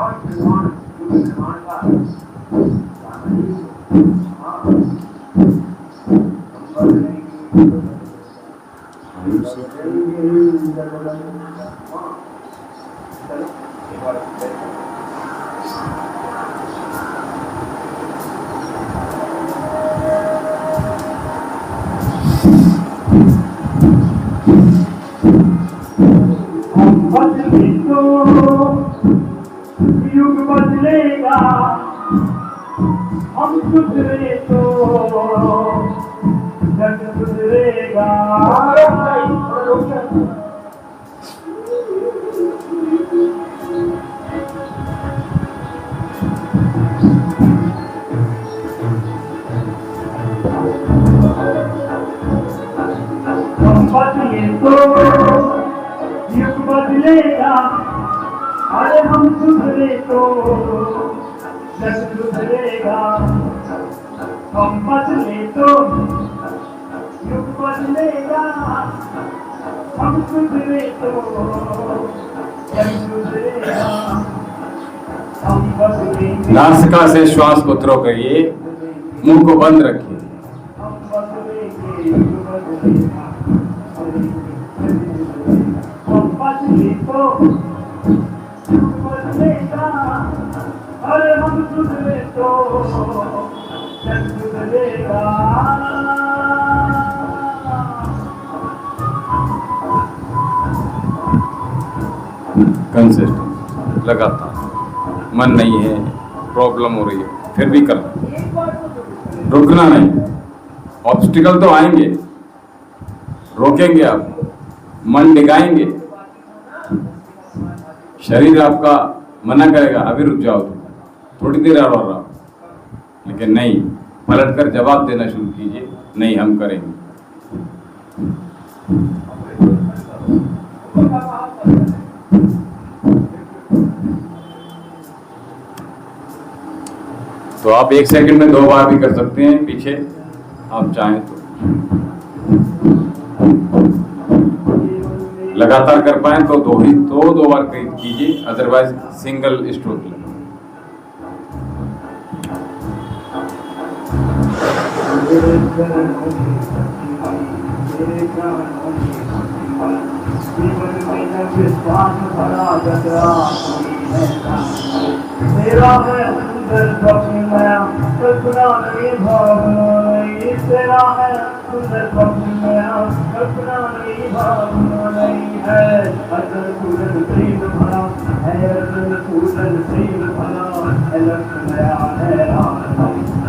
युग बदलेगा, हम सुधरे तो जग सुधरेगा। हम बदले तो युग बदलेगा, अरे हम सुधरे तो जग सुधरेगा। हम बदले तो युग बदलेगा, हम सुधरे तो जग सुधरेगा। हम बदलेंगे। नासिका से श्वास को थ्रो करिए, मुंह को बंद रखिए। हम बदलेंगे, युग बदलेगा। हम बदले तो अरे हम सुधरे तो जग सुधरेगा। कंसिस्टेंट, लगातार, मन नहीं है, प्रॉब्लम हो रही है, फिर भी करना, रुकना नहीं। ऑब्स्टिकल तो आएंगे, रोकेंगे आप, मन डिगाएंगे, शरीर आपका मना करेगा अभी रुक जाओ, थोड़ी देर और रहो, लेकिन नहीं, पलट कर जवाब देना शुरू कीजिए, नहीं हम करेंगे। तो आप 1 सेकंड में 2 बार भी कर सकते हैं पीछे, आप चाहें तो। लगातार कर पाए तो 2 बार कीजिए, अदरवाइज सिंगल स्ट्रोक लें। जीवन में विश्वास भरा जगह तेरा है सुंदर स्वप्न नया कल्पना नहीं भावना नहीं तेरा है सुंदर स्वप्न नया कल्पना नहीं भावना नहीं है अगर पूरन प्रेम भरा है अगर पूरन प्रेम भरा है लक्ष्य नया है आनंद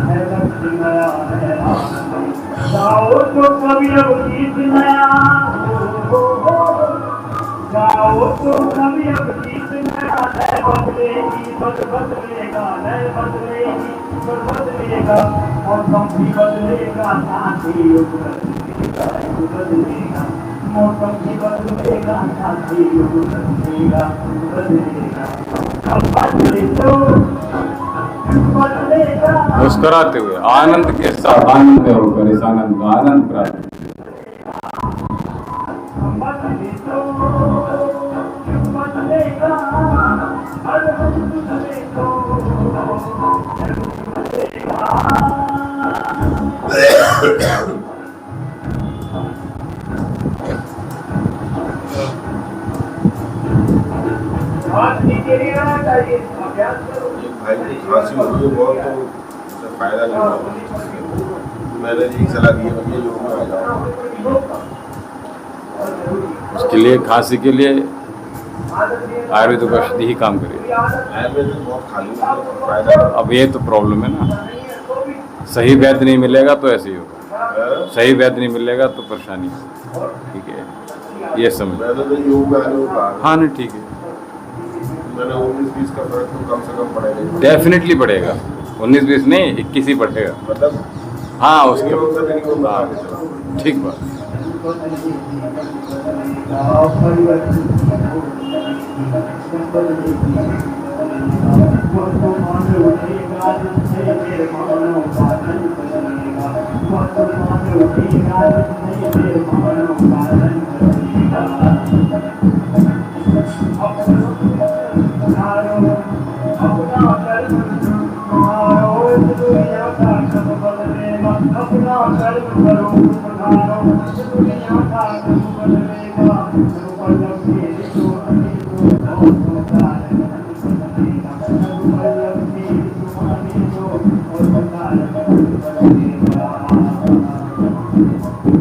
है लक्ष्य नया है आनंद जाओ तो कभी अब गीत नया जाओ तो कभी अब गीत नया नए बदलेगी बदलेगा नए बदलेगी बदलेगा मौसम भी बदलेगा साथी युग बदलेगा मौसम भी बदलेगा साथी युग बदलेगा अब बदले तो बदलेगा मुस्कुराते हुए आनंद के साथ आनंद में होकर इस आनंद का आनंद प्राप्त बदले तो बदलेगा अरे बदले तो के लिए आना चाहिए अभ्यास करो भाई की खांसी हो रही है बहुत, तो उससे फायदा नहीं होगा। मैंने यही सलाह दी है भैया योग में आ जाओ। उसके लिए खांसी के लिए आयुर्वेदिक औषधि ही काम करेगी। आयुर्वेदिक बहुत खा ली फायदा अब ये तो प्रॉब्लम है ना, सही वैद्य नहीं मिलेगा तो ऐसे ही होगा, सही वैद्य नहीं मिलेगा तो परेशानी है। ठीक है, ये समझ। मैंने तो योग में आने को कहा। हाँ नहीं ठीक है, मैंने 19-20 का फर्क तो कम से कम पड़ेगा। डेफिनेटली पड़ेगा, 19-20 नहीं 21 ही पड़ेगा। मतलब हाँ उसके हाँ, ठीक बात। अपना कर्म करो सुधारो दुनिया का कर्म बदलेगा पल्लव के जो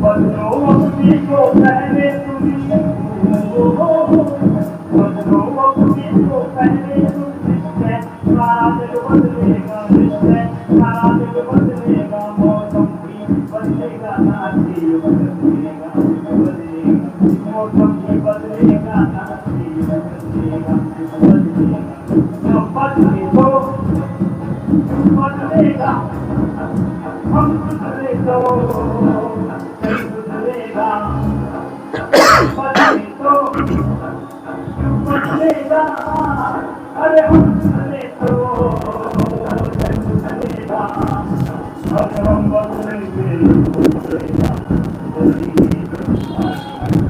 बदलो अपनी को पहले बदलो अपनी को पहले सारा दिल बदलेगा सारा दिल बदलेगा मौसम भी बदलेगा नाची बदलेगा मौसम भी बदलेगा नाची बदलेगा बदले तो बदलेगा हम बदले तो बदलेगा बदले तो बदलेगा अरे हम बदले तो बदलेगा अरे हम बदलेंगे बदलेगा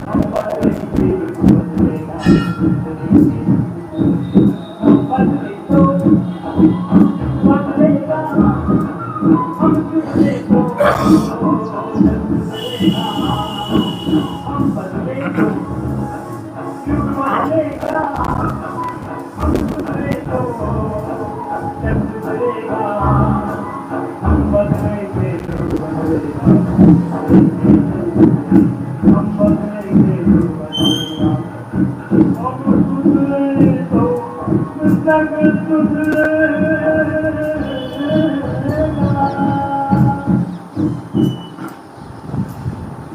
हम बदलेंगे बदलेगा हम बदले तो बदलेगा हम बदले तो बदलेगा हम बदले तो बदलेगा हम बदले तो बदलेगा हम बदलेंगे बदलेगा हम बदलेंगे बदलेगा हम बदले तो बदलेगा।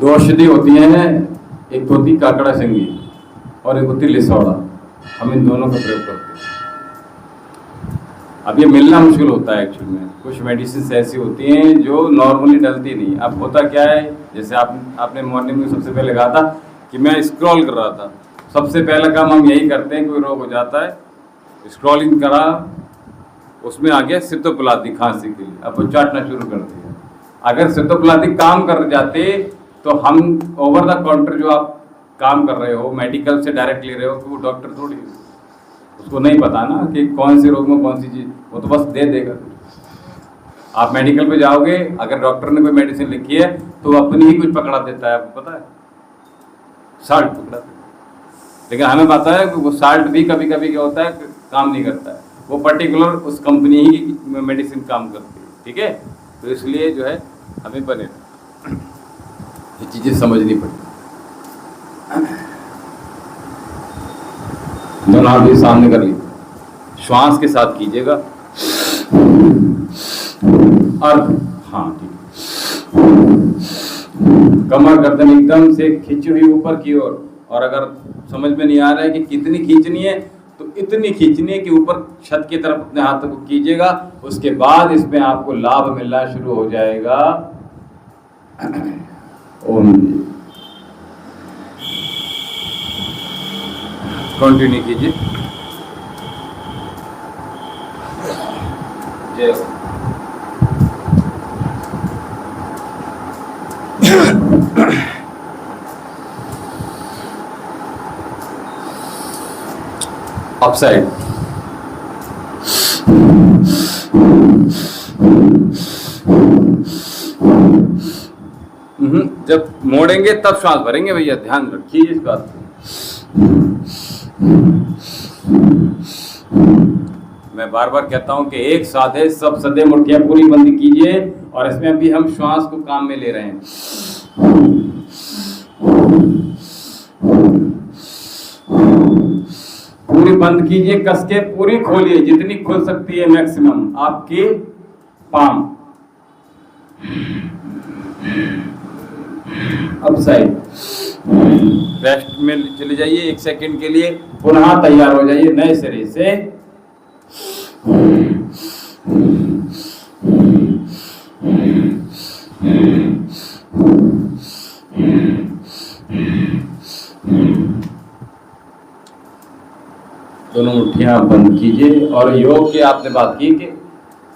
दो औषधि होती हैं, एक होती काकड़ा सिंगी और एक होती लिसौड़ा। हम इन दोनों का प्रयोग करते हैं। अब ये मिलना मुश्किल होता है एक्चुअल में। कुछ मेडिसिन ऐसी होती हैं जो नॉर्मली डलती नहीं। अब होता क्या है, जैसे आपने मॉर्निंग में सबसे पहले कहा था कि मैं स्क्रॉल कर रहा था। सबसे पहला काम हम यही करते हैं, कोई रोग हो जाता है, स्क्रॉलिंग करा, उसमें आ गया सितोप्लाटी खांसी के लिए, अब वो चाटना शुरू कर दिया। अगर सितोप्लाटी काम कर जाते तो हम ओवर द काउंटर जो आप काम कर रहे हो, मेडिकल से डायरेक्ट ले रहे हो, तो वो डॉक्टर थोड़ी, उसको नहीं पता ना कि कौन से रोग में कौन सी चीज़, वो तो बस दे देगा। आप मेडिकल पे जाओगे, अगर डॉक्टर ने कोई मेडिसिन लिखी है तो वो अपनी ही कुछ पकड़ा देता है, आपको पता है, साल्ट पकड़ा देता है। लेकिन हमें पता है कि वो साल्ट भी कभी कभी क्या होता है, काम नहीं करता है। वो पर्टिकुलर उस कंपनी ही की मेडिसिन काम करती है, ठीक है। तो इसलिए जो है हमें बने ये चीज़ें समझनी पड़ती। दोनों हाथ भी सामने कर लीजिए, श्वास के साथ कीजिएगा। अर्ध, हाँ ठीक है। कमर गर्दन एकदम से खींची हुई ऊपर की ओर, और अगर समझ में नहीं आ रहा है कि कितनी खींचनी है तो इतनी खींचनी है कि ऊपर छत की तरफ अपने हाथों को कीजिएगा। उसके बाद इसमें आपको लाभ मिलना शुरू हो जाएगा। ओम कंटिन्यू कीजिए। जय हो। अपसाइड, जब मोड़ेंगे तब श्वास भरेंगे भैया, ध्यान रखिए इस बात को। मैं बार बार कहता हूं कि एक साथ है, सब सदे मुठ्ठियां पूरी बंद कीजिए, और इसमें भी हम श्वास को काम में ले रहे हैं। पूरी बंद कीजिए, कस के पूरी खोलिए, जितनी खुल सकती है मैक्सिमम आपकी पाम। अपसाइड, रेस्ट में चले जाइए 1 सेकंड के लिए। पुनः तैयार हो जाइए नए सिरे से। दोनों मुट्ठियां बंद कीजिए, और योग की आपने बात की कि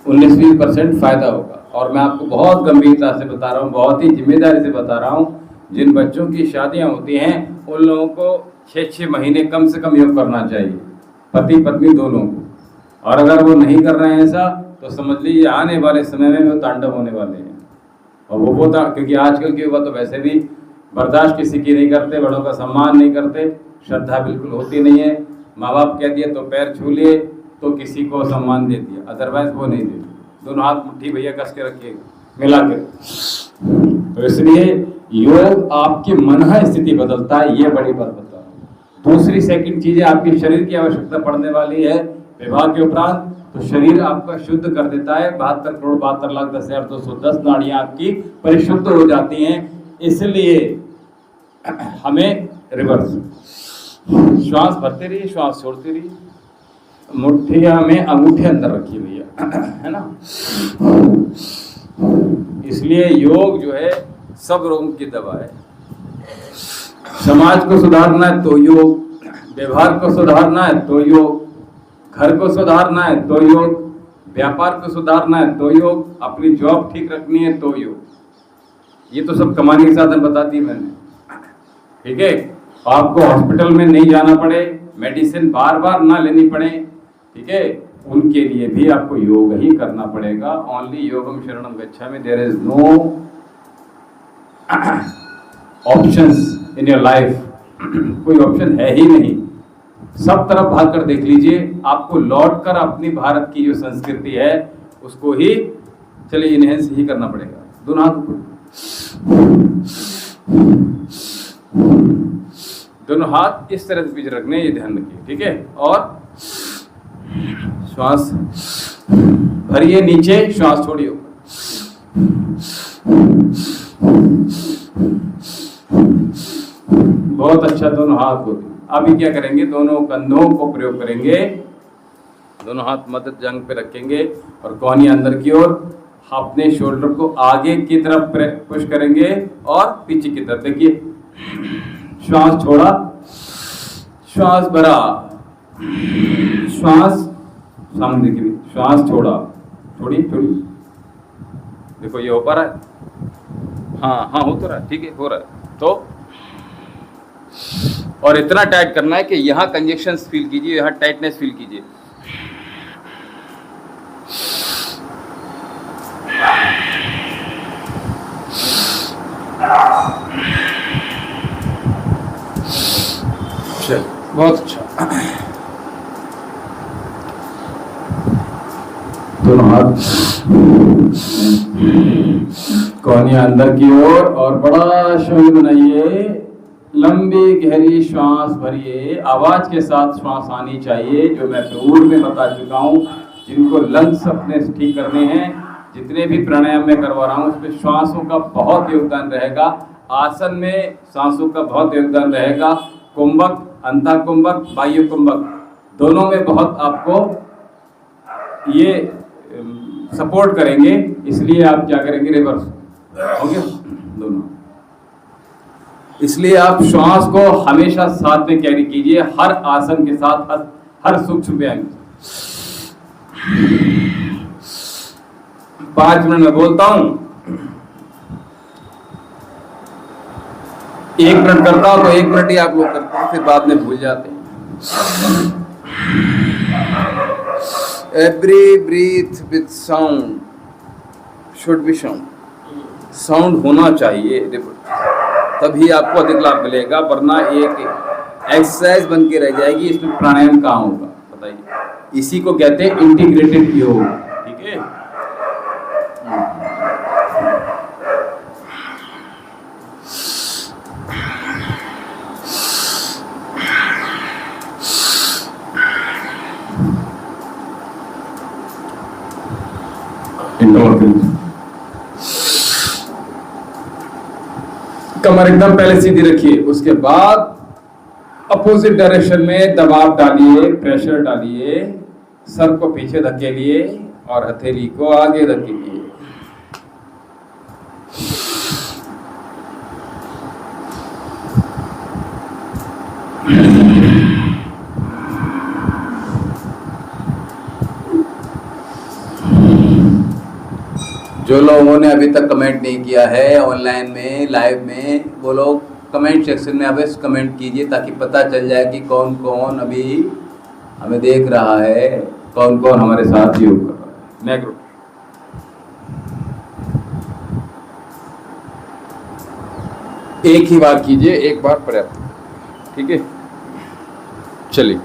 19-20% फायदा होगा, और मैं आपको बहुत गंभीरता से बता रहा हूँ, बहुत ही जिम्मेदारी से बता रहा हूँ। जिन बच्चों की शादियां होती हैं उन लोगों को 6-6 महीने कम से कम योग करना चाहिए, पति पत्नी दोनों को। और अगर वो नहीं कर रहे हैं ऐसा, तो समझ लीजिए आने वाले समय में वो तांडव होने वाले हैं। और वो क्योंकि आजकल के युवा तो वैसे भी बर्दाश्त किसी की नहीं करते, बड़ों का सम्मान नहीं करते, श्रद्धा बिल्कुल होती नहीं है। माँ बाप कह दिए तो पैर छू लिए, तो किसी को सम्मान दे दिया, अदरवाइज वो नहीं देते। दोनों हाथ मुट्ठी भैया कस के रखिए, मिला के। तो इसलिए योग आपकी मन स्थिति बदलता है, ये बड़ी बात बता रहा हूँ। दूसरी सेकंड चीज है, आपकी शरीर की आवश्यकता पड़ने वाली है विवाह के उपरांत, तो शरीर आपका शुद्ध कर देता है। 72,72,10,210 नाड़ियां आपकी परिशुद्ध हो जाती हैं। इसलिए हमें रिवर्स श्वास भरते रहिए, श्वास छोड़ते रहिए। मुट्ठिया में अंगूठे अंदर रखिए भैया, है ना। इसलिए योग जो है सब रोगों की दवा है। समाज को सुधारना है तो योग, व्यवहार को सुधारना है तो योग, घर को सुधारना है तो योग, व्यापार को सुधारना है तो योग, अपनी जॉब ठीक रखनी है तो योग। ये तो सब कमाने के साधन बता दिए मैंने, ठीक है। आपको हॉस्पिटल में नहीं जाना पड़े, मेडिसिन बार बार ना लेनी पड़े, ठीक है, उनके लिए भी आपको योग ही करना पड़ेगा। ओनली योगम शरणम गच्छामि, there is no options in your life. कोई ऑप्शन है ही नहीं, सब तरफ भाग कर देख लीजिए। आपको लौट कर अपनी भारत की जो संस्कृति है उसको ही चलिए इनहेंस ही करना पड़ेगा। दोनों हाथ ऊपर, दोनों हाथ इस तरह से पीछे रखने, ये ध्यान रखिए, ठीक है। और श्वास भरिए नीचे, श्वास छोड़िए ऊपर। बहुत अच्छा, दोनों हाथ को। अभी क्या करेंगे, दोनों कंधों को प्रयोग करेंगे, दोनों हाथ मदद जंग पे रखेंगे और कोहनी अंदर की ओर, अपने शोल्डर को आगे की तरफ पुश करेंगे और पीछे की तरफ। देखिए, श्वास छोड़ा, श्वास भरा, श्वास सामने देखिए, श्वास छोड़ा, छोड़ी छोड़ी। देखो ये हो पा रहा है, हाँ हाँ हो तो रहा है, ठीक है, हो रहा है। तो और इतना टाइट करना है कि यहाँ कंजेक्शन फील कीजिए, यहाँ टाइटनेस फील कीजिए। बहुत अच्छा। दोनों हाथ कोहनियां अंदर की ओर और बड़ा शरीर बनाइए। लंबी गहरी श्वास भरिए, आवाज के साथ श्वास आनी चाहिए, जो मैं पूर्व में बता चुका हूँ। जिनको लंग्स अपने ठीक करने हैं, जितने भी प्राणायाम में करवा रहा हूँ उसमें श्वासों का बहुत योगदान रहेगा। आसन में सांसों का बहुत योगदान रहेगा। कुंभक, अंतः कुंभक, बाह्य कुंभक दोनों में बहुत आपको ये सपोर्ट करेंगे। इसलिए आप क्या करेंगे, रिवर्स हो गया दोनों। इसलिए आप श्वास को हमेशा साथ में कैरी कीजिए, हर आसन के साथ, हर सूक्ष्म व्यायाम। 5 मिनट में बोलता हूं, 1 मिनट करता हूं तो 1 मिनट ही आप लोग करते हैं, फिर बाद में भूल जाते हैं। Every breath with sound should be sound होना चाहिए, तभी आपको अधिक लाभ मिलेगा, वरना एक एक्सरसाइज बन के रह जाएगी। इसमें प्राणायाम कहाँ होगा बताइए। इसी को कहते हैं इंटीग्रेटेड योग, ठीक है। कमर एकदम पहले सीधी रखिए, उसके बाद अपोजिट डायरेक्शन में दबाव डालिए, प्रेशर डालिए, सर को पीछे धकेलिए और हथेली को आगे धकेलिए। जो लोगों ने अभी तक कमेंट नहीं किया है ऑनलाइन में, लाइव में, वो लोग कमेंट सेक्शन में अवश्य कमेंट कीजिए, ताकि पता चल जाए कि कौन कौन अभी हमें देख रहा है, कौन कौन हमारे साथ योग कर रहा है। नेक्स्ट एक ही बार कीजिए, एक बार पर्याप्त, ठीक है। चलिए,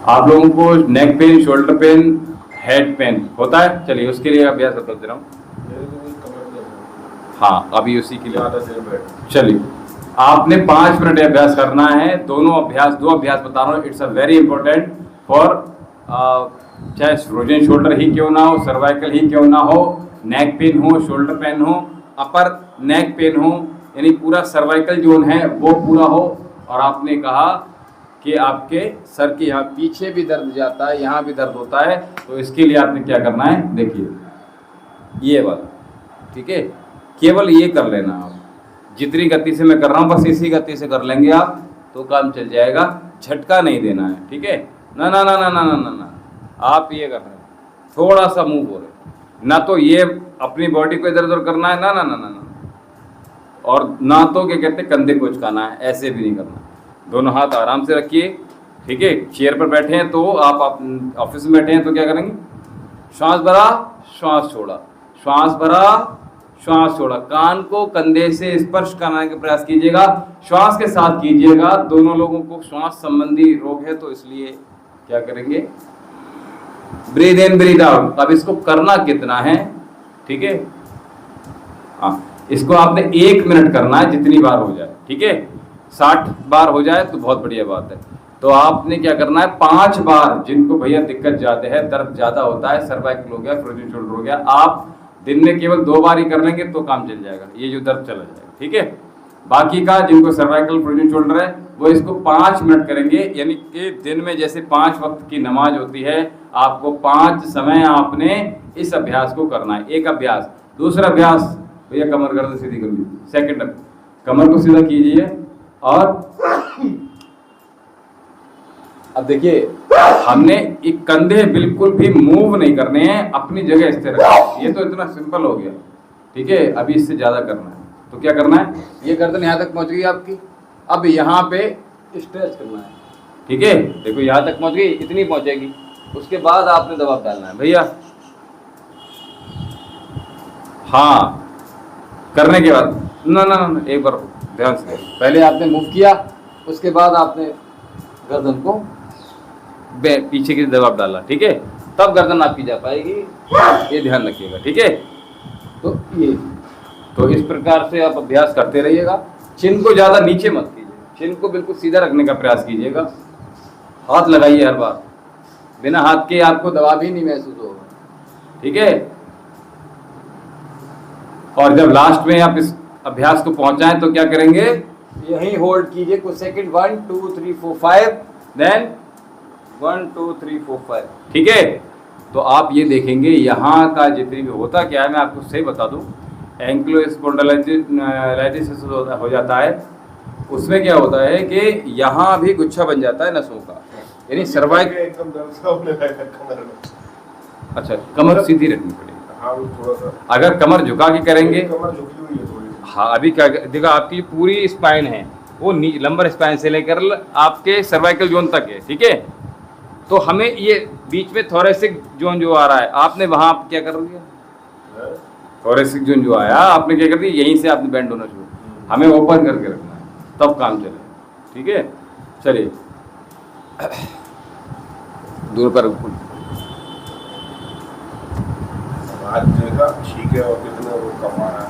आप लोगों को neck pain, shoulder pain, head pen होता है, चलिए उसके लिए अभ्यास बता दे रहा हूँ। हाँ, अभी उसी के लिए चलिए, आपने 5 मिनट अभ्यास करना है। दोनों अभ्यास, 2 अभ्यास बता रहा हूँ, it's a very important for, चाहे फ्रोजन शोल्डर ही क्यों ना हो, सर्वाइकल ही क्यों ना हो, नेक पेन हो, शोल्डर पेन हो, अपर नेक पेन हो, यानी पूरा सर्वाइकल जोन है वो पूरा हो। और आपने कहा कि आपके सर के यहाँ पीछे भी दर्द जाता है, यहाँ भी दर्द होता है, तो इसके लिए आपने क्या करना है, देखिए ये वाला, ठीक है। केवल ये कर लेना आप, जितनी गति से मैं कर रहा हूँ बस इसी गति से कर लेंगे आप, तो काम चल जाएगा। झटका नहीं देना है, ठीक है। ना ना ना ना ना ना ना ना, आप ये कर रहे हैं, थोड़ा सा मूव हो रहे, ना तो ये अपनी बॉडी को इधर उधर करना है, ना ना ना ना ना, और ना तो क्या कहते हैं कंधे को उचकाना है, ऐसे भी नहीं करना। दोनों हाथ आराम से रखिए, ठीक है। चेयर पर बैठे हैं तो आप ऑफिस में बैठे हैं तो क्या करेंगे, श्वास भरा, श्वास छोड़ा, श्वास भरा, श्वास छोड़ा। कान को कंधे से स्पर्श करने का प्रयास कीजिएगा, श्वास के साथ कीजिएगा। दोनों लोगों को श्वास संबंधी रोग है तो इसलिए क्या करेंगे, ब्रीद इन ब्रीद आउट। अब इसको करना कितना है, ठीक है। हाँ, इसको आपने 1 मिनट करना है, जितनी बार हो जाए, ठीक है। 60 बार हो जाए तो बहुत बढ़िया बात है। तो आपने क्या करना है, 5 बार, जिनको भैया दिक्कत ज्यादा है, दर्द ज्यादा होता है, सर्वाइकल हो गया, फ्रोजन शोल्डर हो गया, आप दिन में केवल 2 बार ही कर लेंगे तो काम चल जाएगा, ये जो दर्द चला जाएगा, ठीक है। बाकी का जिनको सर्वाइकल फ्रोजन शोल्डर है वो इसको 5 मिनट करेंगे, यानी कि दिन में जैसे 5 वक्त की नमाज होती है, आपको 5 समय आपने इस अभ्यास को करना है। एक अभ्यास। दूसरा अभ्यास, भैया कमर गर्दन सीधी कर लीजिए। सेकंड, कमर को सीधा कीजिए और अब देखिए, हमने एक कंधे बिल्कुल भी मूव नहीं करने हैं, अपनी जगह स्थिर रखना। ये तो इतना सिंपल हो गया, ठीक है। अभी इससे ज्यादा करना है तो क्या करना है, ये गर्दन यहाँ तक पहुंच गई आपकी, अब यहाँ पे स्ट्रेच करना है, ठीक है। देखो यहाँ तक पहुंच गई, इतनी पहुंचेगी, उसके बाद आपने दबाव डालना है भैया। हाँ, करने के बाद ना ना ना, एक बार ध्यान से, पहले आपने मूव किया, उसके बाद आपने गर्दन को पीछे की दबाव डाला, ठीक है। तब गर्दन आपकी जा पाएगी, ये ध्यान रखिएगा, ठीक है। तो ये, तो इस प्रकार से आप अभ्यास करते रहिएगा। चिन को ज़्यादा नीचे मत कीजिए, चिन को बिल्कुल सीधा रखने का प्रयास कीजिएगा। हाथ लगाइए हर बार, बिना हाथ के आपको दबाव भी नहीं महसूस होगा, ठीक है। और जब लास्ट में आप इस अभ्यास को पहुंचाएं तो क्या करेंगे, यहीं होल्ड कीजिए कुछ सेकंड, 1 2 3 4 5, देन 1 2 3 4 5, ठीक है। तो आप ये देखेंगे यहाँ का जितनी भी होता क्या है, मैं आपको सही बता दूं, एंक्लोस्पॉन्डिलाइटिस हो जाता है। उसमें क्या होता है कि यहाँ भी गुच्छा बन जाता है नसों का, यानी सर्वाइकल। एकदम दर्द सा होने लगा कमर में। अच्छा, कमर सीधी रखनी पड़ेगी। हाँ, वो थोड़ा सा अगर कमर झुका के करेंगे, कमर झुकी हुई है थोड़ी सी। हाँ अभी क्या देखो, आपकी पूरी स्पाइन है वो लंबर स्पाइन से लेकर आपके सर्वाइकल जोन तक है, ठीक है। तो हमें ये बीच में थोरेसिक जोन जो आ रहा है, आपने वहां आप क्या कर दिया, हाँ? थोरेसिक जोन जो आया आपने क्या कर दिया, यहीं से आपने बैंड होना शुरू, हमें ओपन करके रखना है, तब काम चले, ठीक है। चलिए दूर पर आज देखा ठीक है, और कितना वो कमा रहा है।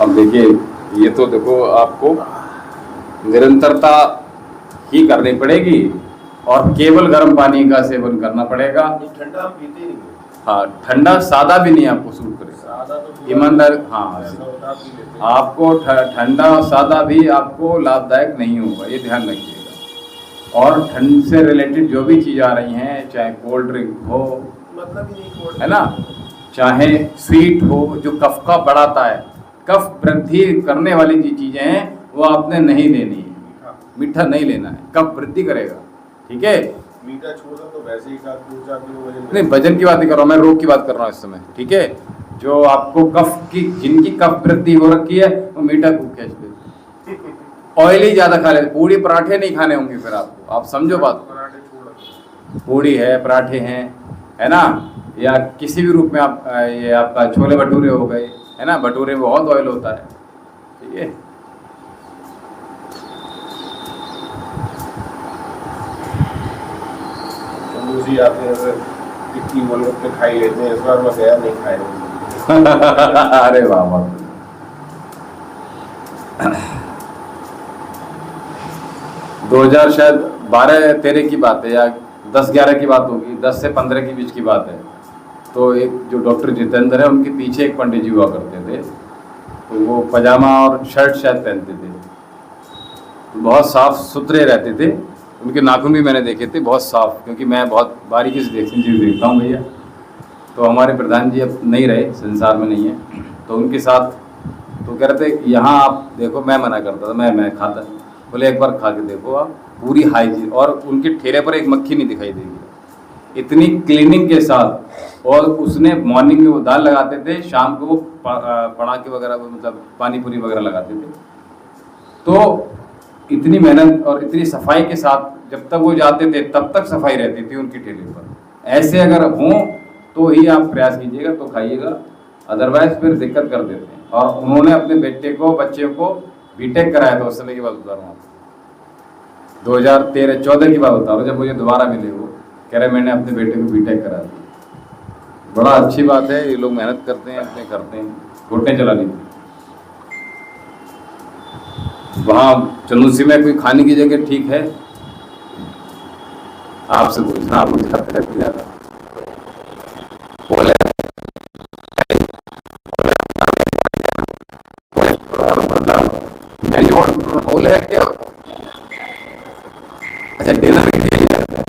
अब देखिए, ये तो देखो आपको निरंतरता ही करनी पड़ेगी और केवल गर्म पानी का सेवन करना पड़ेगा। ये ठंडा हम पीते ही नहीं है। हाँ, ठंडा सादा भी नहीं आपको सूट करेगा, सादा तो पूरा ईमानदार, हाँ ऐसा होता है, पी लेते हैं। आपको ठंडा सादा भी आपको लाभदायक नहीं होगा, ये ध्यान रखिएगा। और ठंड से रिलेटेड जो भी चीज़ आ रही हैं, चाहे कोल्ड ड्रिंक हो, मतलब ही नहीं कोल्ड है ना, चाहे स्वीट हो जो कफ का बढ़ाता है, कफ वृद्धि करने वाली जो चीज़ें हैं वो आपने नहीं लेनी है, मीठा नहीं लेना है, कफ वृद्धि करेगा, ठीक है। मीठा छोड़ा तो वैसे ही 2-4 किलो वजन नहीं, वजन की बात नहीं कर रहा हूँ मैं, रोग की बात कर रहा हूँ इस समय, ठीक है। जो आपको कफ की, जिनकी कफ वृद्धि हो रखी है वो मीठा खूब खींच लेते, ऑयली ज़्यादा खा लेते, पूड़ी पराठे नहीं खाने होंगे फिर आपको, आप समझो बात। पराठे छोड़ा। पूड़ी है, पराठे हैं, है ना, या किसी भी रूप में आप ये आपका छोले भटूरे हो गए, है ना, भटूरे में बहुत ऑयल होता है, ठीक है। दूसरी आते हैं सर, टिक्की गोलगप्पे खाई लेते हैं, इस बार मैं गया नहीं खाए। अरे वाह वाह। 2000 शायद 12-13 की बात है या 10-11 की बात होगी, 10 से 15 के बीच की बात है। तो एक जो डॉक्टर जितेंद्र है, उनके पीछे एक पंडित जी हुआ करते थे, तो वो पजामा और शर्ट शायद पहनते थे, तो बहुत साफ सुथरे रहते थे, उनके नाखून भी मैंने देखे थे बहुत साफ, क्योंकि मैं बहुत बारीकी से देखता हूँ भैया। तो हमारे प्रधान जी अब नहीं रहे, संसार में नहीं है, तो उनके साथ तो कह रहे थे यहाँ आप देखो, मैं मना करता था, मैं खाता, बोले एक बार खा के देखो आप, पूरी हाइजीन, और उनके ठेले पर एक मक्खी नहीं दिखाई देगी, इतनी क्लीनिंग के साथ। और उसने मॉर्निंग में वो दाल लगाते थे, शाम को वो पड़ाके वगैरह, मतलब पानी पूरी वगैरह लगाते थे। तो इतनी मेहनत और इतनी सफाई के साथ जब तक वो जाते थे तब तक सफाई रहती थी उनकी ठेले पर। ऐसे अगर हों तो ही आप प्रयास कीजिएगा, तो खाइएगा, अदरवाइज फिर दिक्कत कर देते हैं। और उन्होंने अपने बच्चे को बीटेक कराया था, उस समय की बात बता रहा हूँ आपको, 2013-14 की बात बता रहा हूँ, जब मुझे दोबारा मिले वो कह रहे मैंने अपने बेटे को बीटेक करा दिया। बड़ा अच्छी बात है, ये लोग मेहनत करते हैं, अपने करते हैं, घुटने चला दी। वहाँ चंदूसी में कोई खाने की जगह ठीक है, आपसे पूछना, आप मुझे ज़्यादा बोले क्या, अच्छा डिनर के लिए जाते हैं।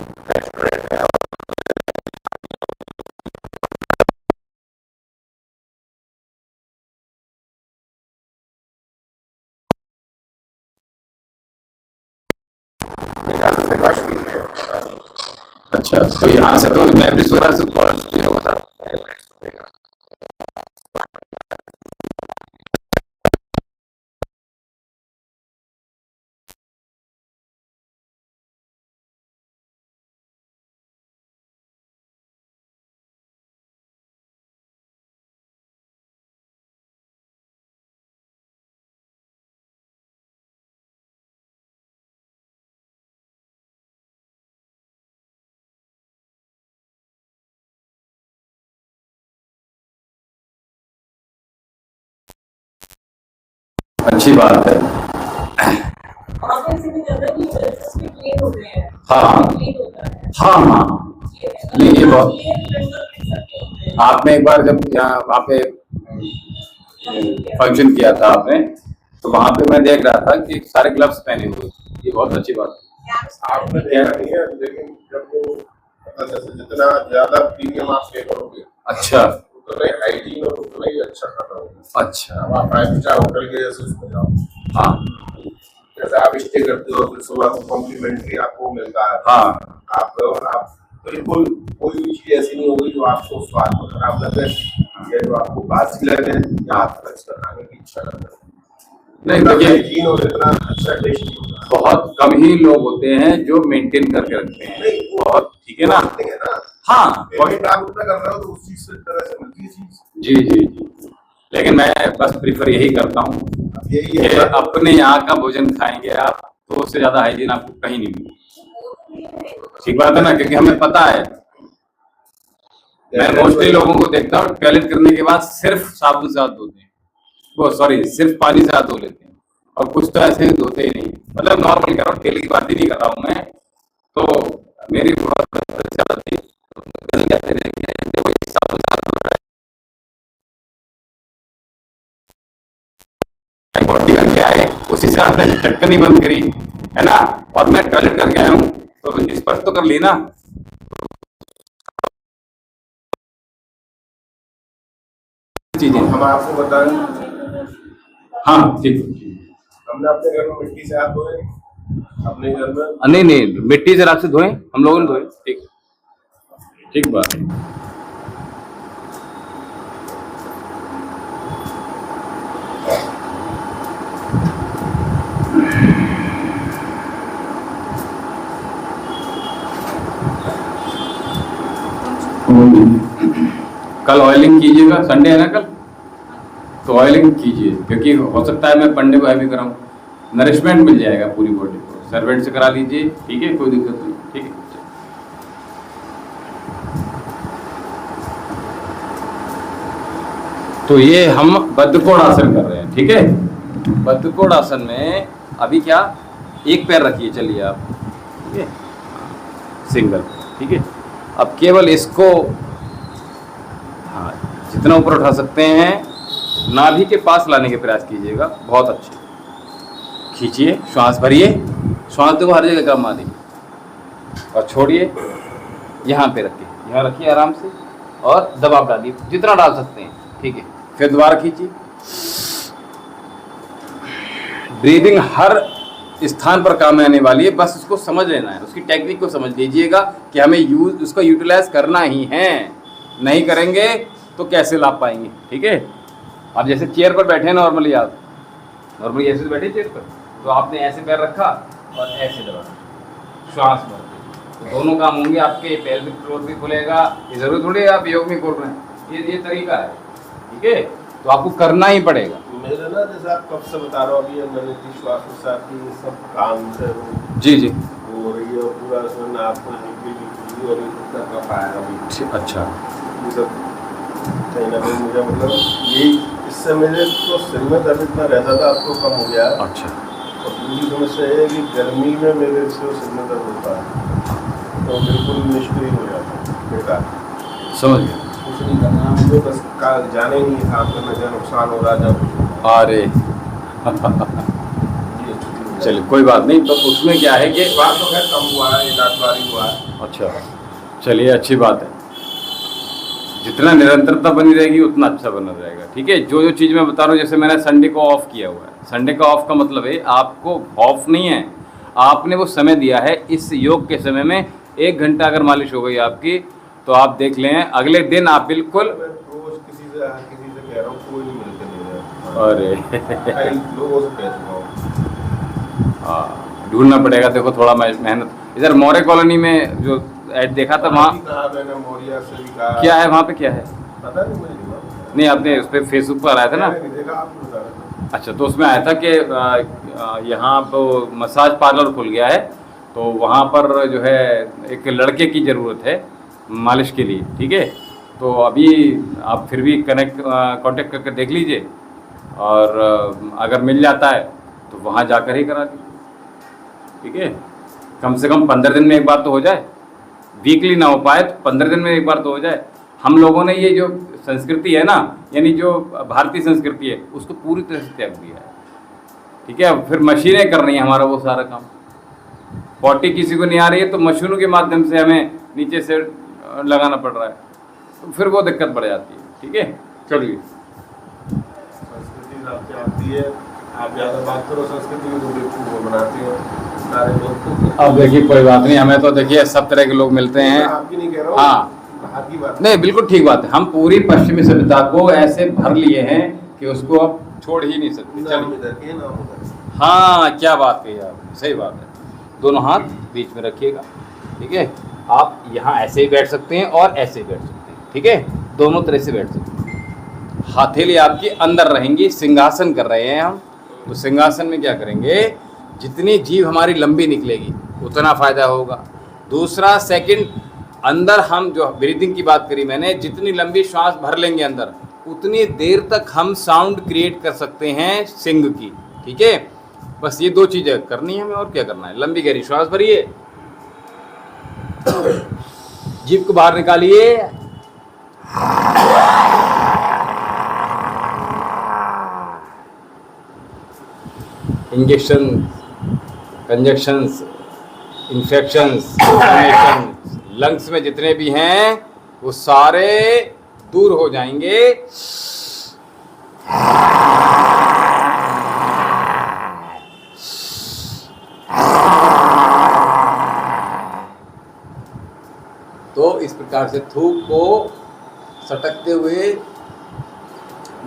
अच्छा, तो यहाँ से तो मैं भी सूरत से होता अच्छी बात है। ऑफिस से भी ज्यादा कि इसमें क्लीन हो गए हैं। हाँ क्लीन होता है। हाँ, नहीं ये बहुत, क्लीन रंगों के सबके होते हैं। आपने एक बार जब यहाँ वहाँ पे फंक्शन किया था आपने, तो वहाँ पे मैं देख रहा था कि सारे ग्लव्स पहने हुए, ये बहुत अच्छी बात है। आपने देखा नहीं है, लेकिन जब वो जैसे जितना ज्यादा प्रीमियम आप पे करोगे, अच्छा उतना ही हाइजीन और उतना ही अच्छा खाना होगा। अच्छा। अब आप 5 स्टार होटल के जैसे उसमें जाओ, हाँ जैसे आप स्टे करते हो, फिर सुबह को कॉम्प्लीमेंट्री आपको मिलता है। हाँ आप बिल्कुल कोई भी चीज ऐसी नहीं होगी जो आपको स्वाद में खराब लगे या जो आपको बासी लगे या आपको अच्छा खाने की इच्छा लगे। नहीं इतना देखिए, हाइजीन और इतना अच्छा टेस्ट होगा। बहुत कम ही लोग होते हैं जो मेंटेन करके रखते हैं। नहीं, वो बहुत ठीक है ना। होते हैं ना, हाँ पेमेंट आप उतना कर रहे हो तो उस चीज से तरह से मिलती है चीज। जी जी जी, लेकिन मैं बस प्रीफर यही करता हूँ अब यही कि है अपने यहाँ का भोजन खाएंगे आप तो उससे ज्यादा हाइजीन आपको कहीं नहीं मिलेगी। ठीक बात है ना, क्योंकि हमें पता है, मैं मोस्टली लोगों को देखता हूँ टॉयलेट करने के बाद सिर्फ साबुन से हाथ धोते हैं, वो सॉरी सिर्फ पानी से हाथ धो लेते हैं, और कुछ तो ऐसे ही धोते ही नहीं। मतलब नॉर्मल कर रहा हूँ, डेली की बात ही नहीं कर रहा हूँ मैं। तो मेरी बहुत ज्यादा थी, कहते हैं कि देखो ये साबुन से हाथ धो रहा है, बॉडी करके आए उसी से आपने चटकनी बंद करी है ना, और मैं टॉयलेट करके आया हूँ तो स्पर्श तो कर ली ना। चीजें हम आपको बताएं, हाँ ठीक। हमने अपने घर में मिट्टी से हाथ धोए, अपने घर में नहीं नहीं, मिट्टी से राख से धोए, हम लोगों ने धोए। ठीक ठीक बात है। कल ऑयलिंग कीजिएगा, संडे है ना कल, तो ऑयलिंग कीजिए, क्योंकि हो सकता है मैं पंडे को हैवी कराऊं, नरिशमेंट मिल जाएगा पूरी बॉडी को। सर्वेंट से करा लीजिए, ठीक है, कोई दिक्कत नहीं, ठीक है। तो ये हम बद्धकोण आसन कर रहे हैं, ठीक है। बद्धकोण आसन में अभी क्या, एक पैर रखिए, चलिए आप, ठीक है, सिंगल, ठीक है। अब केवल इसको, हाँ, जितना ऊपर उठा सकते हैं नाभि के पास लाने के प्रयास कीजिएगा, बहुत अच्छे। खींचिए, श्वास भरिए, श्वास देखो हर जगह कम आ रही, और छोड़िए, यहाँ पे रखिए, यहाँ रखिए आराम से, और दबाव डालिए जितना डाल सकते हैं, ठीक है। फिर दोबारा खींचिए। ब्रीदिंग हर स्थान पर काम आने वाली है, बस उसको समझ लेना है, उसकी टेक्निक को समझ लीजिएगा कि हमें उसको यूटिलाइज करना ही है। नहीं करेंगे तो कैसे लाभ पाएंगे, ठीक है। आप जैसे चेयर पर बैठे हैं नॉर्मली, आप नॉर्मली ऐसे बैठे चेयर पर, तो आपने ऐसे पैर रखा और ऐसे दबा, श्वास भरते, तो दोनों काम होंगे आपके, पेल्विक फ्लोर भी खुलेगा। ये जरूरी थोड़ी है आप योग में कर रहे हैं, ये तरीका है, ठीक है। तो आपको करना ही पड़ेगा। मेरे ना, जैसे आप कब से बता रहे हो, अभी मैंने की श्वास प्रश्वास की ये सब काम से वो जी जी, हो रही है, और पूरा उसमें आपको और इतना कफ आया अभी। अच्छा, ये सब कहीं ना कहीं मुझे मतलब यही, इससे मेरे तो सिर में दर्द इतना रहता था, अब तो कम हो गया है। अच्छा, और दूसरी समस्या ये है कि गर्मी में मेरे से सिर में दर्द होता है, तो बिल्कुल निष्क्रिय हो जाता है, बेकार, समझ गया। कुछ नहीं करना मुझे, बस जाने ही नहीं था आपका, मैं क्या नुकसान हो रहा था। अरे चलिए कोई बात नहीं, तो उसमें क्या है कि एक बार तो खैर कम हुआ है, एक आध बार ही हुआ है। अच्छा, चलिए अच्छी बात है। जितना निरंतरता बनी रहेगी उतना अच्छा बना रहेगा, ठीक है। जो जो चीज़ मैं बता रहा हूँ, जैसे मैंने संडे को ऑफ किया हुआ है, संडे का ऑफ का मतलब है आपको ऑफ नहीं है, आपने वो समय दिया है। इस योग के समय में 1 घंटा अगर मालिश हो गई आपकी, तो आप देख लें अगले दिन आप बिल्कुल, मैं रोज किसी से कह रहा हूँ, कोई नहीं मिलकर दे रहा है। अरे कई लोगों से कह चुका हूँ। हाँ, ढूंढना पड़ेगा, देखो थोड़ा मेहनत। इधर मौर्य कॉलोनी में जो ऐड देखा था, वहाँ कहा मैंने, मोरिया से भी कहा। क्या है, वहाँ पे क्या है? पता नहीं मुझे, नहीं, आपने उस पर फेसबुक पर आया था ना? मैंने नहीं देखा, आप बता रहे थे। अच्छा, तो उसमें आया था कि यहाँ पर मसाज पार्लर खुल गया है, तो वहाँ पर जो है एक लड़के की ज़रूरत है मालिश के लिए, ठीक है। तो अभी आप फिर भी कांटेक्ट करके देख लीजिए, और अगर मिल जाता है तो वहाँ जाकर ही करा लीजिए, ठीक है। कम से कम 15 दिन में एक बार तो हो जाए, वीकली ना हो पाए तो 15 दिन में एक बार तो हो जाए। हम लोगों ने ये जो संस्कृति है ना, यानी जो भारतीय संस्कृति है, उसको पूरी तरह से त्याग दिया है, ठीक है। अब फिर मशीनें कर रही हैं हमारा वो सारा काम। पॉटी किसी को नहीं आ रही है तो मशीनों के माध्यम से हमें नीचे से लगाना पड़ रहा है, तो फिर वो दिक्कत बढ़ जाती है, ठीक है। चलिए, संस्कृति आपकी आती है, आप ज़्यादा बात करो संस्कृति की तो बेवकूफ़ वो बनाती हो सारे लोग। अब देखिए कोई बात नहीं, हमें तो देखिए सब तरह के लोग मिलते हैं। आपकी नहीं कह रहा हूँ, हाँ, बाहर की बात नहीं बिल्कुल ठीक बात है। हम पूरी पश्चिमी सभ्यता को ऐसे भर लिए हैं कि उसको अब छोड़ ही नहीं सकते। नाम चलिए, इधर के नाम उधर। हाँ क्या बात कही आपने, सही बात है। दोनों हाथ बीच में रखिएगा, ठीक है। आप यहाँ ऐसे ही बैठ सकते हैं और ऐसे ही बैठ सकते हैं, ठीक है। दोनों तरह से बैठ सकते हैं। हथेली आपकी अंदर रहेंगी, सिंहासन कर रहे हैं हम। तो सिंहासन में क्या करेंगे, जितनी जीभ हमारी लंबी निकलेगी उतना फ़ायदा होगा। दूसरा सेकंड, अंदर हम जो ब्रीदिंग की बात करी मैंने, जितनी लंबी श्वास भर लेंगे अंदर, उतनी देर तक हम साउंड क्रिएट कर सकते हैं सिंग की, ठीक है। बस ये दो चीज़ें करनी है हमें, और क्या करना है। लंबी गहरी श्वास भरिए, जीभ को बाहर निकालिए, इंजेक्शन, कंजक्शंस, इन्फेक्शंस, लंग्स में जितने भी हैं वो सारे दूर हो जाएंगे। तो इस प्रकार से थूक को सटकते हुए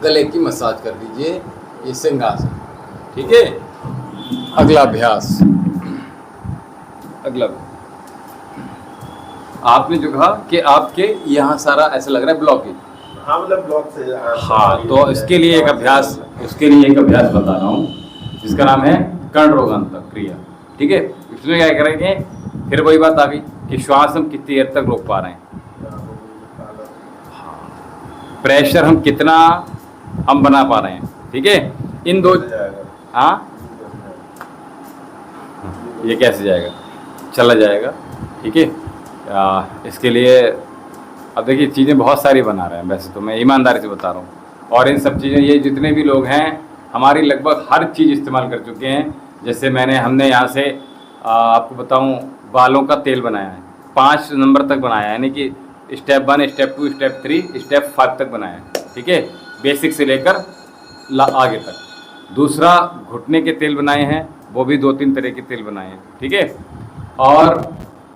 गले की मसाज कर दीजिए, ये सिंहासन, ठीक है। अगला अभ्यास, अगला आपने जो कहा कि आपके यहाँ सारा ऐसा लग रहा है ब्लॉकेज। हाँ मतलब ब्लॉक से। हाँ, तो इसके लिए एक अभ्यास, बता रहा हूँ जिसका नाम है कर्ण रोगांतर क्रिया, ठीक है। इसमें क्या करेंगे, फिर वही बात आ गई कि श्वास हम कितनी देर तक रोक पा रहे हैं, प्रेशर हम कितना हम बना पा रहे हैं, ठीक है। इन दो, हाँ ये कैसे जाएगा, चला जाएगा, ठीक है। इसके लिए अब देखिए चीज़ें बहुत सारी बना रहे हैं, वैसे तो मैं ईमानदारी से बता रहा हूँ। और इन सब चीज़ें, ये जितने भी लोग हैं हमारी लगभग हर चीज़ इस्तेमाल कर चुके हैं। जैसे हमने यहाँ से आपको बताऊँ, बालों का तेल बनाया है, 5 नंबर तक बनाया है, यानी कि स्टेप 1, स्टेप 2, स्टेप 3, स्टेप 5 तक बनाया है, ठीक है। बेसिक से लेकर आगे तक। दूसरा, घुटने के तेल बनाए हैं, वो भी 2-3 तरह के तेल बनाए हैं, ठीक है। और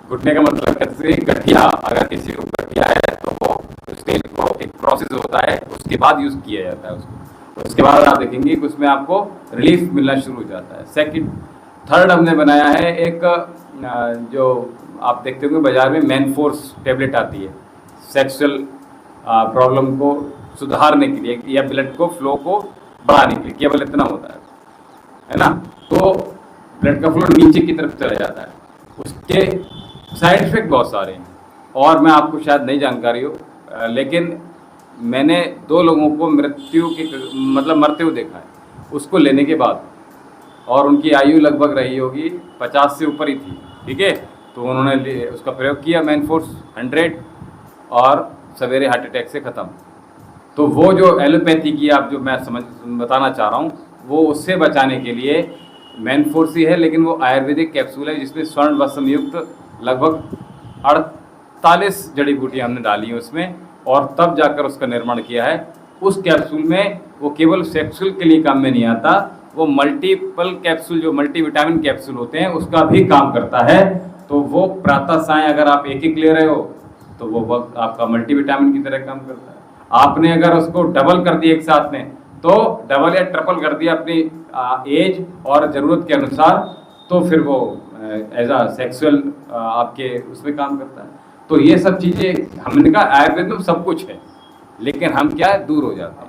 घुटने का मतलब कैसे, गठिया, अगर किसी को गठिया है तो वो उस तेल को, एक प्रोसेस होता है, उसके बाद यूज़ किया जाता है उसको। उसके बाद आप देखेंगे कि उसमें आपको रिलीफ मिलना शुरू हो जाता है। सेकंड, थर्ड हमने बनाया है एक, जो आप देखते होंगे बाजार में मैनफोर्स टैबलेट आती है, सेक्सुअल प्रॉब्लम को सुधारने के लिए या ब्लड को फ्लो को बढ़ाने के लिए, केवल इतना होता है ना। तो ब्लड का फ्लो नीचे की तरफ चला जाता है, उसके साइड इफेक्ट बहुत सारे हैं और मैं आपको शायद नहीं जानकारी हो, लेकिन मैंने 2 लोगों को मृत्यु की मतलब मरते हुए देखा है उसको लेने के बाद, और उनकी आयु लगभग रही होगी 50 से ऊपर ही थी, ठीक है। तो उन्होंने उसका प्रयोग किया मैनफोर्स 100 और सवेरे हार्ट अटैक से ख़त्म। तो वो जो एलोपैथी की आप जो मैं बताना चाह रहा हूँ, वो उससे बचाने के लिए मैनफोर्स ही है, लेकिन वो आयुर्वेदिक कैप्सूल है जिसमें स्वर्ण भस्म युक्त लगभग 48 जड़ी बूटियाँ हमने डाली हैं उसमें, और तब जाकर उसका निर्माण किया है। उस कैप्सूल में वो केवल सेक्सुअल के लिए काम में नहीं आता, वो मल्टीपल कैप्सूल, जो मल्टीविटामिन कैप्सूल होते हैं, उसका भी काम करता है। तो वो प्रातः सायं अगर आप एक ले रहे हो तो वो वक्त आपका मल्टीविटामिन की तरह काम करता है। आपने अगर उसको डबल कर दिया एक साथ में, तो डबल या ट्रिपल कर दिया अपनी एज और ज़रूरत के अनुसार, तो फिर वो एज आ सेक्सुअल आपके उसमें काम करता है। तो ये सब चीज़ें हमने कहा आयुर्वेद में सब कुछ है, लेकिन हम क्या है दूर हो जाते हैं।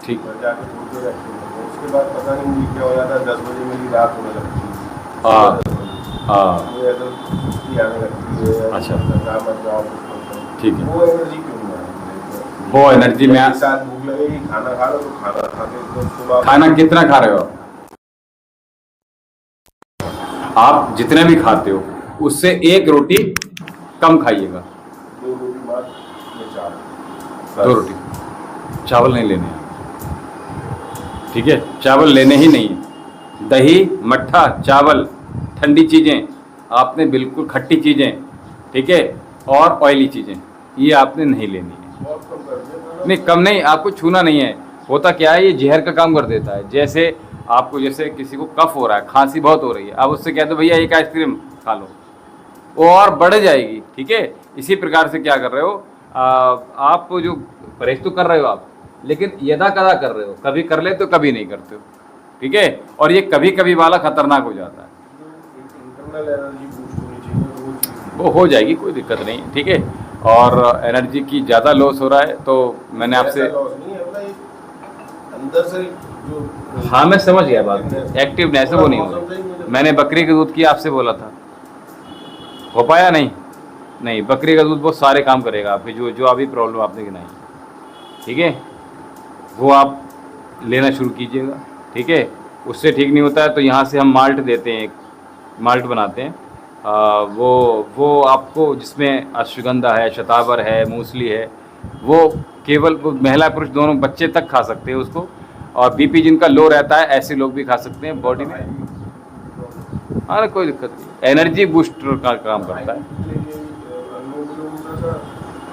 ठीक, उसके बाद पता नहीं मुझे क्या हो जाता है, 10 बजे मेरी रात होने लगती है। अच्छा, ठीक है। वो एनर्जी क्यों नहीं आ रही? वो एनर्जी में के साथ भूख लगेगी, खाना खा लो तो खाना खा के तो सुबह खाना कितना खा रहे हो आप जितने भी खाते हो उससे एक रोटी कम खाइएगा, 2 रोटी बाद में 4 2 रोटी, चावल नहीं लेने हैं, ठीक है, चावल लेने ही नहीं है। दही मट्ठा चावल ठंडी चीज़ें आपने बिल्कुल, खट्टी चीज़ें, ठीक है, और ऑयली चीज़ें ये आपने नहीं लेनी है। बहुत कम कर दिया। नहीं कम नहीं, आपको छूना नहीं है। होता क्या है, ये जहर का काम कर देता है। जैसे आपको, जैसे किसी को कफ हो रहा है, खांसी बहुत हो रही है, आप उससे कह दो भैया एक आइसक्रीम खा लो, वो और बढ़ जाएगी, ठीक है। इसी प्रकार से क्या कर रहे हो आप, जो परहेज तो कर रहे हो आप, लेकिन यदा कदा कर रहे हो, कभी कर ले तो कभी नहीं करते हो, ठीक है। और ये कभी कभी वाला खतरनाक हो जाता है, इंटरनल एनर्जी बूस्ट होनी चाहिए, वो चीज़ वो हो जाएगी, कोई दिक्कत नहीं है, ठीक है। और एनर्जी की ज़्यादा लॉस हो रहा है तो मैंने आपसे, ऐसा लॉस नहीं है, मतलब एक अंदर से जो, हाँ मैं समझ गया बात, एक्टिवनेस है वो नहीं हो रही। मैंने बकरी के दूध की आपसे बोला था, हो पाया नहीं, नहीं बकरी का दूध बहुत सारे काम करेगा आपके, जो जो अभी प्रॉब्लम आपने गिनाई, ठीक है, वो आप लेना शुरू कीजिएगा, ठीक है। उससे ठीक नहीं होता है तो यहाँ से हम माल्ट देते हैं, एक माल्ट बनाते हैं, वो आपको, जिसमें अश्वगंधा है, शतावर है, मूसली है, वो केवल वो महिला पुरुष दोनों, बच्चे तक खा सकते हैं उसको। और बीपी जिनका लो रहता है ऐसे लोग भी खा सकते हैं बॉडी में, हाँ कोई दिक्कत नहीं, एनर्जी बूस्टर का काम करता है।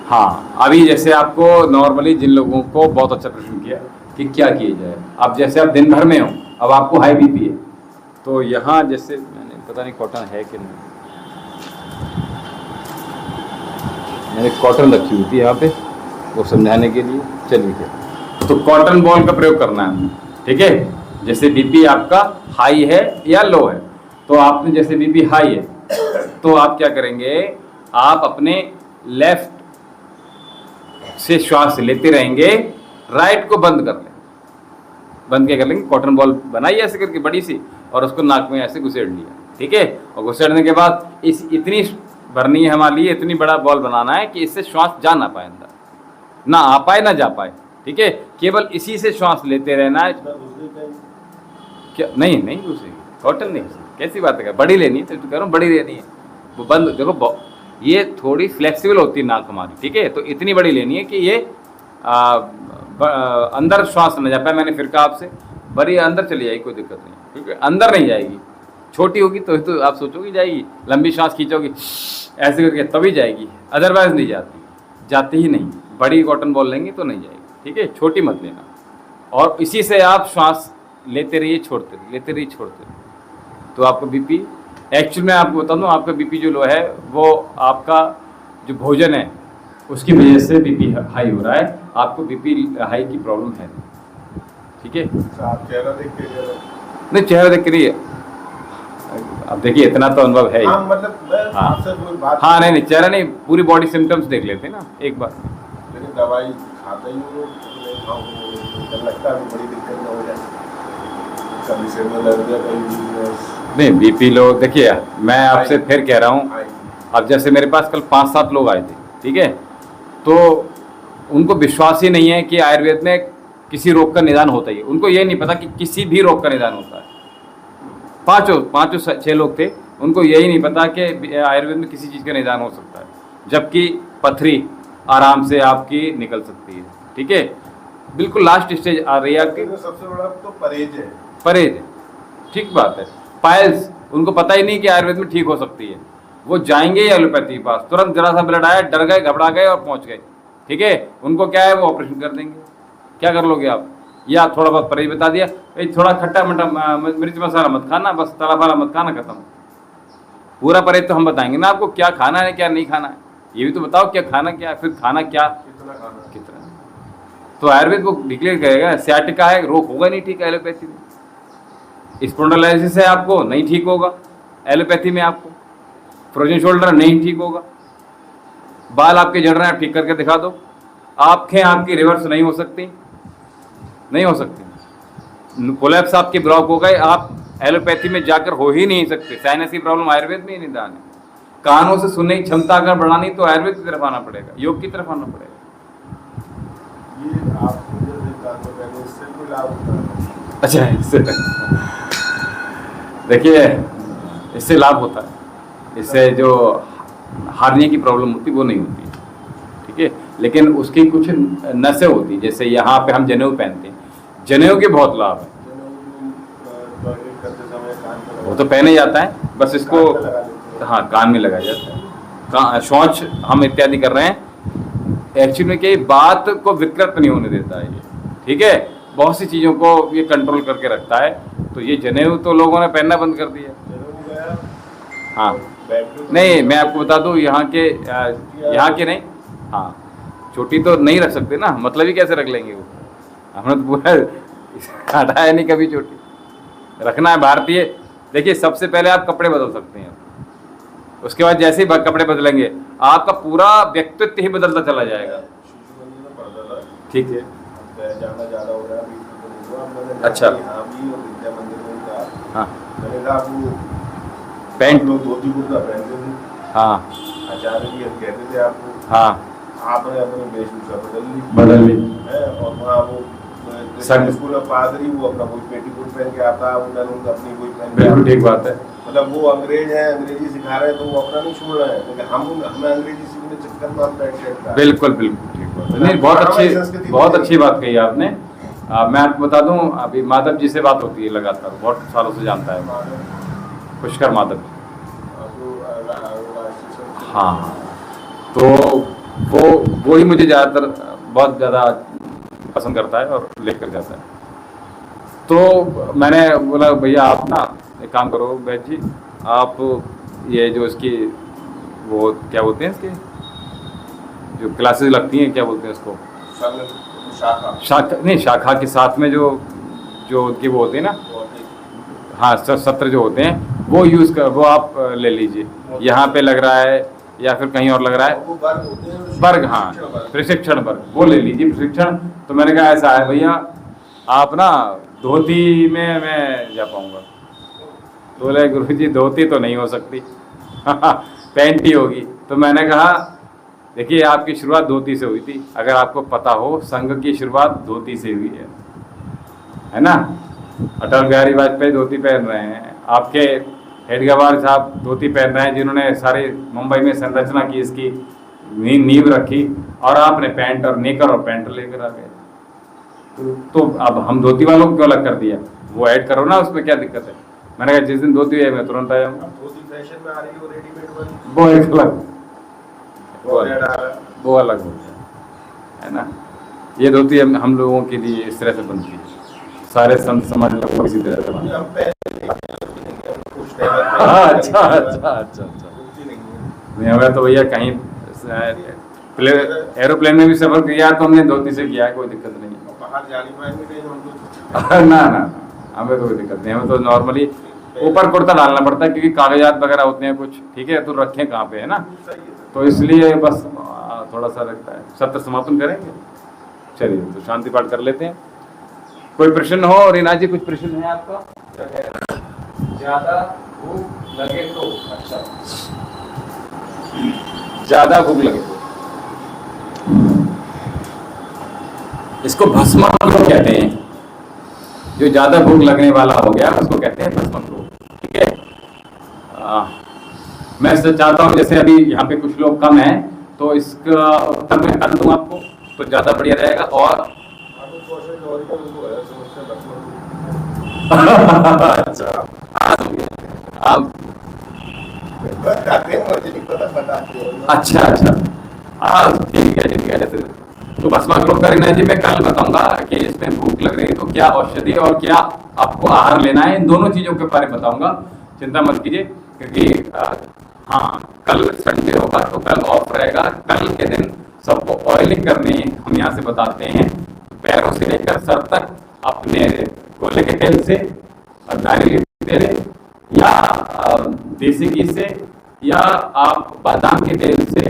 हाँ अभी जैसे आपको नॉर्मली जिन लोगों को, बहुत अच्छा प्रश्न किया कि क्या किया जाए, अब जैसे आप दिन भर में हो, अब आपको हाई बीपी है, तो यहाँ जैसे मैंने, पता नहीं कॉटन है कि नहीं, मैंने कॉटन रखी हुई थी यहाँ पे वो समझाने के लिए, चलिए फिर तो कॉटन बॉल का प्रयोग करना है, ठीक है। जैसे बीपी आपका हाई है या लो है, तो आपने जैसे बीपी हाई है तो आप क्या करेंगे, आप अपने लेफ्ट से श्वास लेते रहेंगे, राइट को बंद कर लें, बंद क्या कर लेंगे, कॉटन बॉल बनाई ऐसे करके बड़ी सी, और उसको नाक में ऐसे घुसेड़ लिया, ठीक है। और घुसेड़ने के बाद इस इतनी भरनी है हमारे लिए, इतनी बड़ा बॉल बनाना है कि इससे श्वास जा ना पाए अंदर, ना आ पाए ना जा पाए, ठीक है। केवल इसी से श्वास लेते रहना है। क्या नहीं नहीं घुसेगी, कॉटन नहीं घुसेगी, कैसी बात है, बड़ी लेनी है तो कह रहा हूँ, बड़ी लेनी है, वो बंद देखो, ये थोड़ी फ्लेक्सिबल होती है नाक हमारी, ठीक है। तो इतनी बड़ी लेनी है कि ये अंदर श्वास न जा पाए। मैंने फिर कहा आपसे, बड़ी अंदर चली जाएगी, कोई दिक्कत नहीं, ठीक है, अंदर नहीं जाएगी, छोटी होगी तो आप सोचोगे जाएगी, लंबी श्वास खींचोगी ऐसे करके तभी जाएगी, अदरवाइज नहीं जाती, जाती ही नहीं। बड़ी कॉटन बॉल लेंगे तो नहीं जाएगी, ठीक है, छोटी मत लेना। और इसी से आप श्वास लेते रहिए, छोड़ते रहिए, लेते रहिए, छोड़ते रहिए, तो आपका बीपी, एक्चुअल में आपको बता दूं, आपका बीपी जो लो है वो आपका जो भोजन है उसकी वजह से बीपी हाई हो रहा है, आपको बीपी हाई की प्रॉब्लम है, ठीक है। आप चेहरा देख के कह रहे हो? नहीं चेहरा देख के नहीं, अब देखिए इतना तो अनुभव है ही। हाँ मतलब मैं हाँ। आपसे कोई बात, हाँ नहीं नहीं, चेहरा नहीं, पूरी बॉडी सिम्टम्स देख लेते हैं ना एक बार। लेकिन दवाई खाता ही हूँ, नहीं खाऊंगा तो लगता है बड़ी दिक्कत ना हो जाए, कभी सिर में लग गया, कभी वीकनेस। नहीं बीपी लो, देखिए मैं आपसे फिर कह रहा हूँ, अब जैसे मेरे पास कल 5-7 लोग आए थे, ठीक है, तो उनको विश्वास ही नहीं है कि आयुर्वेद में किसी रोग का निदान होता ही है। उनको ये नहीं पता कि किसी भी रोग का निदान होता है। पाँचों 6 लोग थे, उनको यही नहीं पता कि आयुर्वेद में किसी चीज़ का निदान हो सकता है, जबकि पथरी आराम से आपकी निकल सकती है, ठीक है। बिल्कुल लास्ट स्टेज आ रही है आपकी, सबसे बड़ा तो परहेज है, परहेज, ठीक बात है। पाइल्स, उनको पता ही नहीं कि आयुर्वेद में ठीक हो सकती है, वो जाएंगे एलोपैथी के पास, तुरंत जरा सा ब्लड आया, डर गए, घबरा गए और पहुंच गए, ठीक है। उनको क्या है, वो ऑपरेशन कर देंगे। क्या कर लोगे आप, या थोड़ा बहुत परहेज बता दिया, भाई थोड़ा खट्टा मीठा मिर्च मसाला मत खाना, बस तला फला मत खाना, खत्म। पूरा परहेज तो हम बताएंगे ना आपको, क्या खाना है क्या नहीं खाना है, ये भी तो बताओ, क्या खाना क्या है, फिर खाना क्या कितना खाना, कितना। तो आयुर्वेद वो डिक्लेयर करेगा, सियाटिका है, रोग होगा नहीं ठीक एलोपैथी में, स्पॉन्डिलोलाइसिस है आपको, नहीं ठीक होगा एलोपैथी में, आपको फ्रोजन शोल्डर नहीं ठीक होगा, बाल आपके जड़ रहे हैं, आप ठीक करके दिखा दो, आंखें आपकी रिवर्स नहीं हो सकती, नहीं हो सकती, कोलैप्स आपके ब्लॉक हो गए, आप एलोपैथी में जाकर हो ही नहीं सकते। साइनस की प्रॉब्लम आयुर्वेद में ही निदान है। कानों से सुनने की क्षमता अगर बढ़ानी तो आयुर्वेद की तरफ आना पड़ेगा, योग की तरफ आना पड़ेगा। ये आप मुझे कान में पहने इससे कोई लाभ होता है? अच्छा, इससे देखिए, इससे लाभ होता है। इससे जो हार्निया की प्रॉब्लम होती है वो नहीं होती, ठीक है। लेकिन उसकी कुछ नसें होती, जैसे यहाँ पे हम जनेऊ पहनते हैं, जनेऊ के बहुत लाभ है। टॉयलेट करते समय कान में वो तो पहने जाता है, बस इसको कान में लगा लेते हैं। हाँ कान में लगाया जाता है। शौच हम इत्यादि कर रहे हैं, एक्चुअली में कि बात को विकृत नहीं होने देता है ये, ठीक है। बहुत सी चीज़ों को ये कंट्रोल करके रखता है। तो ये जनेऊ तो लोगों ने पहनना बंद कर दिया। जनेऊ गया, हाँ, बैठ नहीं मैं आपको बता दूं, यहाँ के नहीं, हाँ छोटी तो नहीं रख सकते ना, मतलब ही कैसे रख लेंगे वो, हमने तो पूरा हटाया नहीं कभी चोटी, रखना है भारतीय। देखिए, सबसे पहले आप कपड़े बदल सकते हैं, उसके बाद जैसे ही कपड़े बदलेंगे आपका पूरा व्यक्तित्व ही बदलता चला जाएगा। शिशु मंदिर में पढ़ता था, ठीक है, जाना ज़्यादा हो रहा है अभी तो नहीं हुआ। मैंने अच्छा। यहाँ भी और विद्या मंदिर में भी कहा, हाँ मैंने कहा वो पैंट, लोग धोती कुर्ता पहनते थे, हाँ आचार्य जी हम कहते थे आपको, हाँ आपने अपनी वेशभूषा बदल ली है। और वहाँ वो संग- स्कूल में पादरी वो अपना कोई पेटीकोट पहन के आता है, उन्होंने अपनी कोई पहन के बिल्कुल आता। ठीक बात है। मतलब वो अंग्रेज है, अंग्रेजी सिखा रहे हैं तो वो अपना नहीं छोड़ रहे हैं, लेकिन हमें अंग्रेजी सीखने चक्कर में हम पैंट शर्ट का बिल्कुल बिल्कुल ठीक बात है। नहीं, बहुत अच्छी बात कही आपने। मैं आपको बता दूं, अभी माधव जी से बात होती है लगातार, बहुत सालों से जानता है पुष्कर माधव जी। हाँ, तो वो ही मुझे ज़्यादातर बहुत ज़्यादा पसंद करता है और लेकर जाता है। तो मैंने बोला भैया आप ना एक काम करो वैद जी, आप ये जो इसकी वो क्या बोलते हैं, इसके जो क्लासेस लगती हैं क्या बोलते हैं इसको, शाखा के साथ में जो उनके वो होते हैं ना, हाँ सत्र जो होते हैं वो आप ले लीजिए। यहाँ पे लग रहा है या फिर कहीं और लग रहा है वर्ग, हाँ प्रशिक्षण वर्ग, वो ले लीजिए प्रशिक्षण। तो मैंने कहा ऐसा है भैया, आप ना धोती में मैं जा पाऊँगा। तो बोले गुरुजी धोती तो नहीं हो सकती पैंट ही होगी। तो मैंने कहा देखिए, आपकी शुरुआत धोती से हुई थी, अगर आपको पता हो संघ की शुरुआत धोती से हुई है ना। अटल बिहारी वाजपेयी धोती पहन रहे हैं, आपके हेड गवार साहब धोती पहन रहे हैं, जिन्होंने सारे मुंबई में संरचना की, इसकी नींव रखी, और आपने पैंट और नेकर और पैंट लेकर आ गए। तो अब हम धोती वालों को क्यों अलग कर दिया, वो ऐड करो ना, उसमें क्या दिक्कत है। मैंने कहा जिस दिन धोती है मैं तुरंत आ जाऊँगा। धोती फैशन में आ रही है, वो रेडीमेड वाली, वो एक अलग, वो अलग हो गया है ना। ये धोती हम लोगों के लिए इस तरह से बनती है, सारे संत समाज लोग इसी तरह से बनते हैं। अच्छा अच्छा अच्छा अच्छा, नहीं हमें तो भैया कहीं एरोप्लेन में भी सफर किया तो हमने धोती से किया है, कोई दिक्कत नहीं। बाहर जाली पाए में कहीं ना ना, हमें तो कोई दिक्कत नहीं, हमें तो नॉर्मली ऊपर कुर्ता डालना पड़ता है, क्योंकि कागजात वगैरह होते हैं कुछ, ठीक है, तो रखें कहाँ पे है ना, तो इसलिए बस थोड़ा सा लगता है। सत्र समापन करेंगे, चलिए तो शांति पाठ कर लेते हैं। कोई प्रश्न हो रीना जी, कुछ प्रश्न है आपका? ज्यादा भूख लगे तो, अच्छा ज्यादा भूख लगे तो इसको भस्मक रोग कहते हैं। जो ज्यादा भूख लगने वाला हो गया उसको कहते हैं भस्मक रोग, ठीक है। मैं चाहता हूँ जैसे अभी यहाँ पे कुछ लोग कम हैं, तो इसका उत्तर मैं कर दूँ आपको तो ज्यादा बढ़िया रहेगा। और अच्छा आप अच्छा अच्छा, ठीक है जैसे तो भस्मक रोग करना जी मैं कल बताऊंगा कि इसमें भूख लग रही है तो क्या औषधि और क्या आपको आहार लेना है, इन दोनों चीजों के बारे में बताऊंगा, चिंता मत कीजिए। क्योंकि हाँ कल संडे होगा तो कल ऑफ रहेगा। कल के दिन सबको ऑयलिंग करनी हम यहाँ से बताते हैं, पैरों से लेकर सर तक अपने गोले के तेल से, नारियल के तेल या देसी घी से, या आप बादाम के तेल से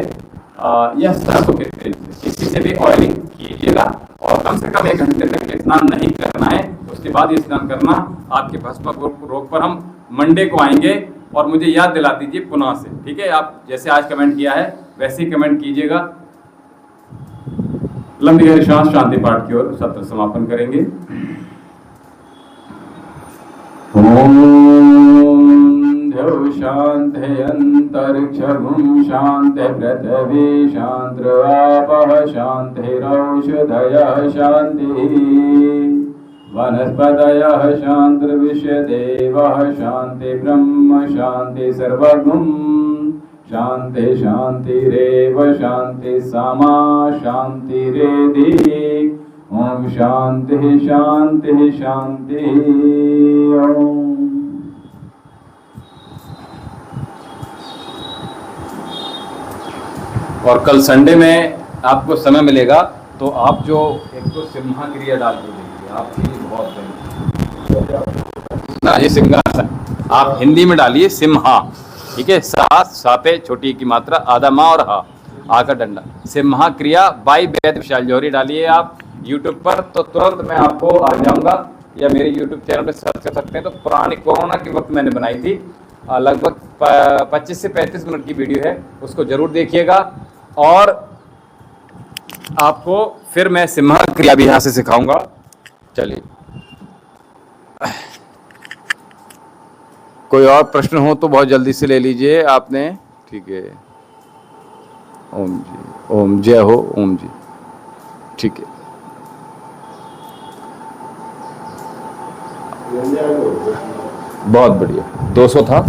या सरसों के तेल से, किसी से भी ऑयलिंग कीजिएगा। और कम से कम 1 घंटे तक स्नान नहीं करना है, उसके बाद ये स्नान करना। आपके भस्मक रोग पर हम मंडे को आएंगे, और मुझे याद दिला दीजिए पुनः से, ठीक है। आप जैसे आज कमेंट किया है वैसे ही कमेंट कीजिएगा। लंबी गहरी श्वास शांति पाठ की ओर सत्र समापन करेंगे। ओम ध्रुव शांति अंतरिक्षं शांति पृथ्वी शांति आपः शांतिरौषधयः शांतिः वनस्पतयः शांतिर्विश्वदेवः शांति ब्रह्म शांति सर्वगुण शांति शांतिरेव शांति समा शांतिरेधि ओम शांति शांति शांति ओम। और कल संडे में आपको समय मिलेगा तो आप जो एक तो सिम्हा क्रिया डाल के देखिए, आपके लिए बहुत ना, ये सिंहासन आप हिंदी में डालिए सिम्हा, ठीक है। सा सापे छोटी की मात्रा, आधा माँ और हा, आ का डंडा, सिम्हा क्रिया बाई वैद्य विशाल जौहरी डालिए आप यूट्यूब पर, तो तुरंत मैं आपको आ जाऊंगा, या मेरे यूट्यूब चैनल पर सर्च कर सकते हैं। तो पुरानी कोरोना के वक्त मैंने बनाई थी, लगभग 25 से 35 मिनट की वीडियो है, उसको जरूर देखिएगा। और आपको फिर मैं सिम्हा क्रिया भी यहाँ से सिखाऊंगा। चलिए, कोई और प्रश्न हो तो बहुत जल्दी से ले लीजिए आपने, ठीक है। ओम जी, ओम जय हो, ओम जी, ठीक है। बहुत बढ़िया, 200 था,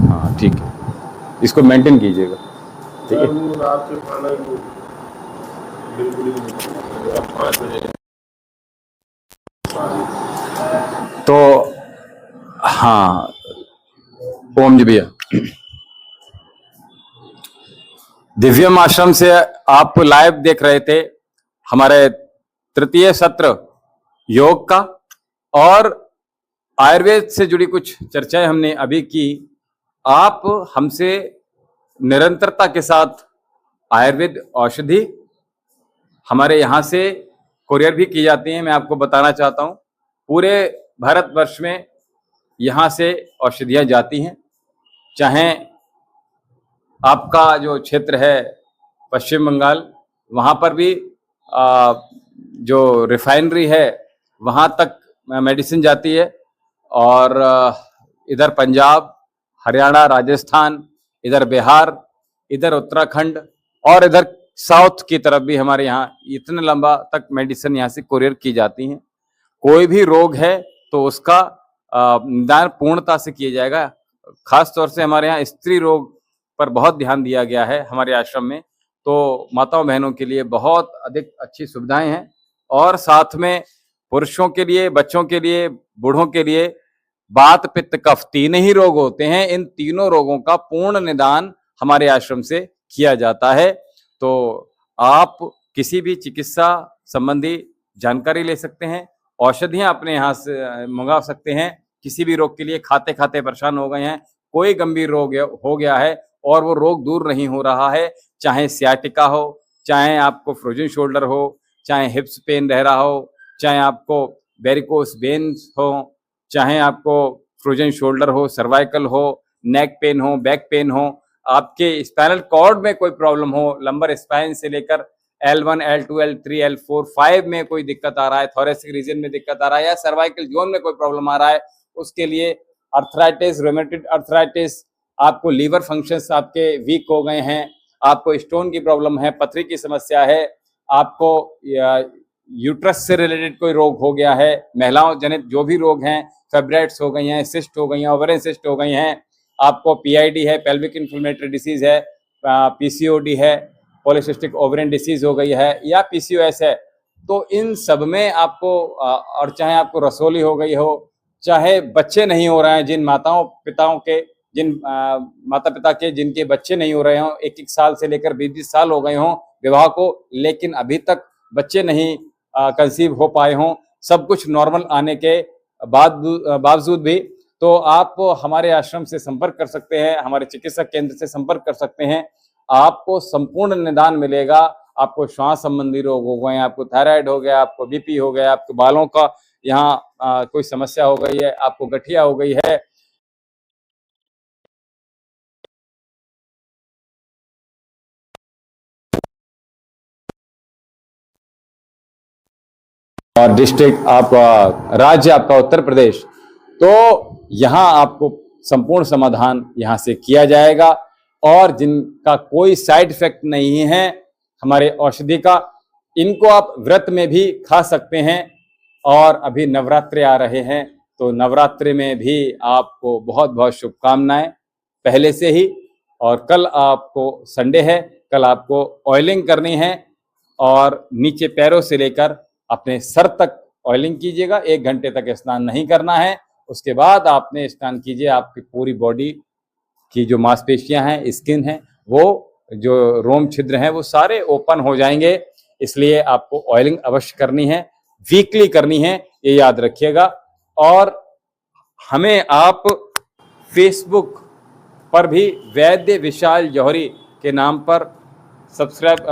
हाँ ठीक है, इसको मेंटेन कीजिएगा, ठीक है। रात के खाना बिल्कुल ही नहीं, 5 बजे तो हाँ, ओम जी भैया, दिव्यम आश्रम से आप लाइव देख रहे थे हमारे तृतीय सत्र योग का, और आयुर्वेद से जुड़ी कुछ चर्चाएं हमने अभी की। आप हमसे निरंतरता के साथ आयुर्वेद औषधि हमारे यहाँ से कुरियर भी की जाती है। मैं आपको बताना चाहता हूँ, पूरे भारतवर्ष में यहाँ से औषधियाँ जाती हैं, चाहे आपका जो क्षेत्र है पश्चिम बंगाल, वहाँ पर भी जो रिफाइनरी है वहाँ तक मेडिसिन जाती है, और इधर पंजाब, हरियाणा, राजस्थान, इधर बिहार, इधर उत्तराखंड, और इधर साउथ की तरफ भी हमारे यहाँ इतने लंबा तक मेडिसिन यहाँ से कुरियर की जाती हैं। कोई भी रोग है तो उसका निदान पूर्णता से किया जाएगा। खास तौर से हमारे यहाँ स्त्री रोग पर बहुत ध्यान दिया गया है हमारे आश्रम में, तो माताओं बहनों के लिए बहुत अधिक अच्छी सुविधाएं हैं, और साथ में पुरुषों के लिए, बच्चों के लिए, बूढ़ों के लिए वात पित्त कफ 3 ही रोग होते हैं। इन तीनों रोगों का पूर्ण निदान हमारे आश्रम से किया जाता है। तो आप किसी भी चिकित्सा संबंधी जानकारी ले सकते हैं, औषधियां अपने यहाँ से मंगा सकते हैं। किसी भी रोग के लिए खाते खाते परेशान हो गए हैं, कोई गंभीर रोग हो गया है और वो रोग दूर नहीं हो रहा है, चाहे सियाटिका हो, चाहे आपको फ्रोजन शोल्डर हो, चाहे हिप्स पेन रह रहा हो, चाहे आपको वेरिकोस वेन्स हो, चाहे आपको फ्रोजन शोल्डर हो, सर्वाइकल हो, नेक पेन हो, बैक पेन हो, आपके स्पाइनल कॉर्ड में कोई प्रॉब्लम हो, लंबर स्पाइन से लेकर L1, L2, L3, L4, 5 में कोई दिक्कत आ रहा है, थोरेसिक रीजन में दिक्कत आ रहा है, या सर्वाइकल जोन में कोई प्रॉब्लम आ रहा है, उसके लिए अर्थराइटिस, रोमेटिड अर्थराइटिस, आपको लीवर फंक्शंस आपके वीक हो गए हैं, आपको स्टोन की प्रॉब्लम है, पथरी की समस्या है, आपको यूट्रस से रिलेटेड कोई रोग हो गया है, महिलाओं जनित जो भी रोग हैं, फेब्राइड्स हो गई हैं, सिस्ट हो गई हैं, ओवरियन सिस्ट हो गई हैं, आपको पीआईडी है, पेल्विक इन्फ्लेमेटरी डिसीज है, पीसीओडी है, पॉलीसिस्टिक ओवरियन डिसीज हो गई है, या पीसीओएस है, तो इन सब में आपको और चाहे आपको रसोली हो गई हो, चाहे बच्चे नहीं हो रहे हैं, जिन माताओं पिताओं के, जिन माता पिता के जिनके बच्चे नहीं हो रहे हों, 1-1 साल से लेकर 20-20 साल हो गए हों विवाह को, लेकिन अभी तक बच्चे नहीं कंसीव हो पाए हों, सब कुछ नॉर्मल आने के बावजूद भी, तो आप हमारे आश्रम से संपर्क कर सकते हैं, हमारे चिकित्सक केंद्र से संपर्क कर सकते हैं। आपको संपूर्ण निदान मिलेगा। आपको श्वास संबंधी रोग हो गए, आपको थायराइड हो गया, आपको बीपी हो गया, आपको बालों का यहाँ कोई समस्या हो गई है, आपको गठिया हो गई है, और डिस्ट्रिक्ट आपका, राज्य आपका उत्तर प्रदेश, तो यहाँ आपको संपूर्ण समाधान यहाँ से किया जाएगा। और जिनका कोई साइड इफेक्ट नहीं है हमारे औषधि का, इनको आप व्रत में भी खा सकते हैं। और अभी नवरात्रे आ रहे हैं, तो नवरात्रि में भी आपको बहुत बहुत शुभकामनाएं पहले से ही। और कल आपको संडे है, कल आपको ऑयलिंग करनी है और नीचे पैरों से लेकर अपने सर तक ऑयलिंग कीजिएगा। 1 घंटे तक स्नान नहीं करना है, उसके बाद आपने स्नान कीजिए। आपकी पूरी बॉडी की जो मांसपेशियां हैं, स्किन है, वो जो रोम छिद्र हैं, वो सारे ओपन हो जाएंगे। इसलिए आपको ऑयलिंग अवश्य करनी है, वीकली करनी है, ये याद रखिएगा। और हमें आप फेसबुक पर भी वैद्य विशाल जौहरी के नाम पर सब्सक्राइब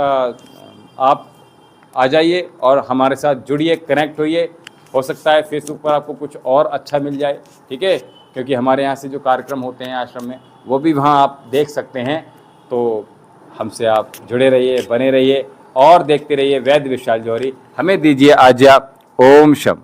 आप आ जाइए और हमारे साथ जुड़िए, कनेक्ट होइए। हो सकता है फेसबुक पर आपको कुछ और अच्छा मिल जाए, ठीक है, क्योंकि हमारे यहाँ से जो कार्यक्रम होते हैं आश्रम में, वो भी वहाँ आप देख सकते हैं। तो हमसे आप जुड़े रहिए, बने रहिए और देखते रहिए वैद्य विशाल जौहरी। हमें दीजिए आज्ञा। ओम शम।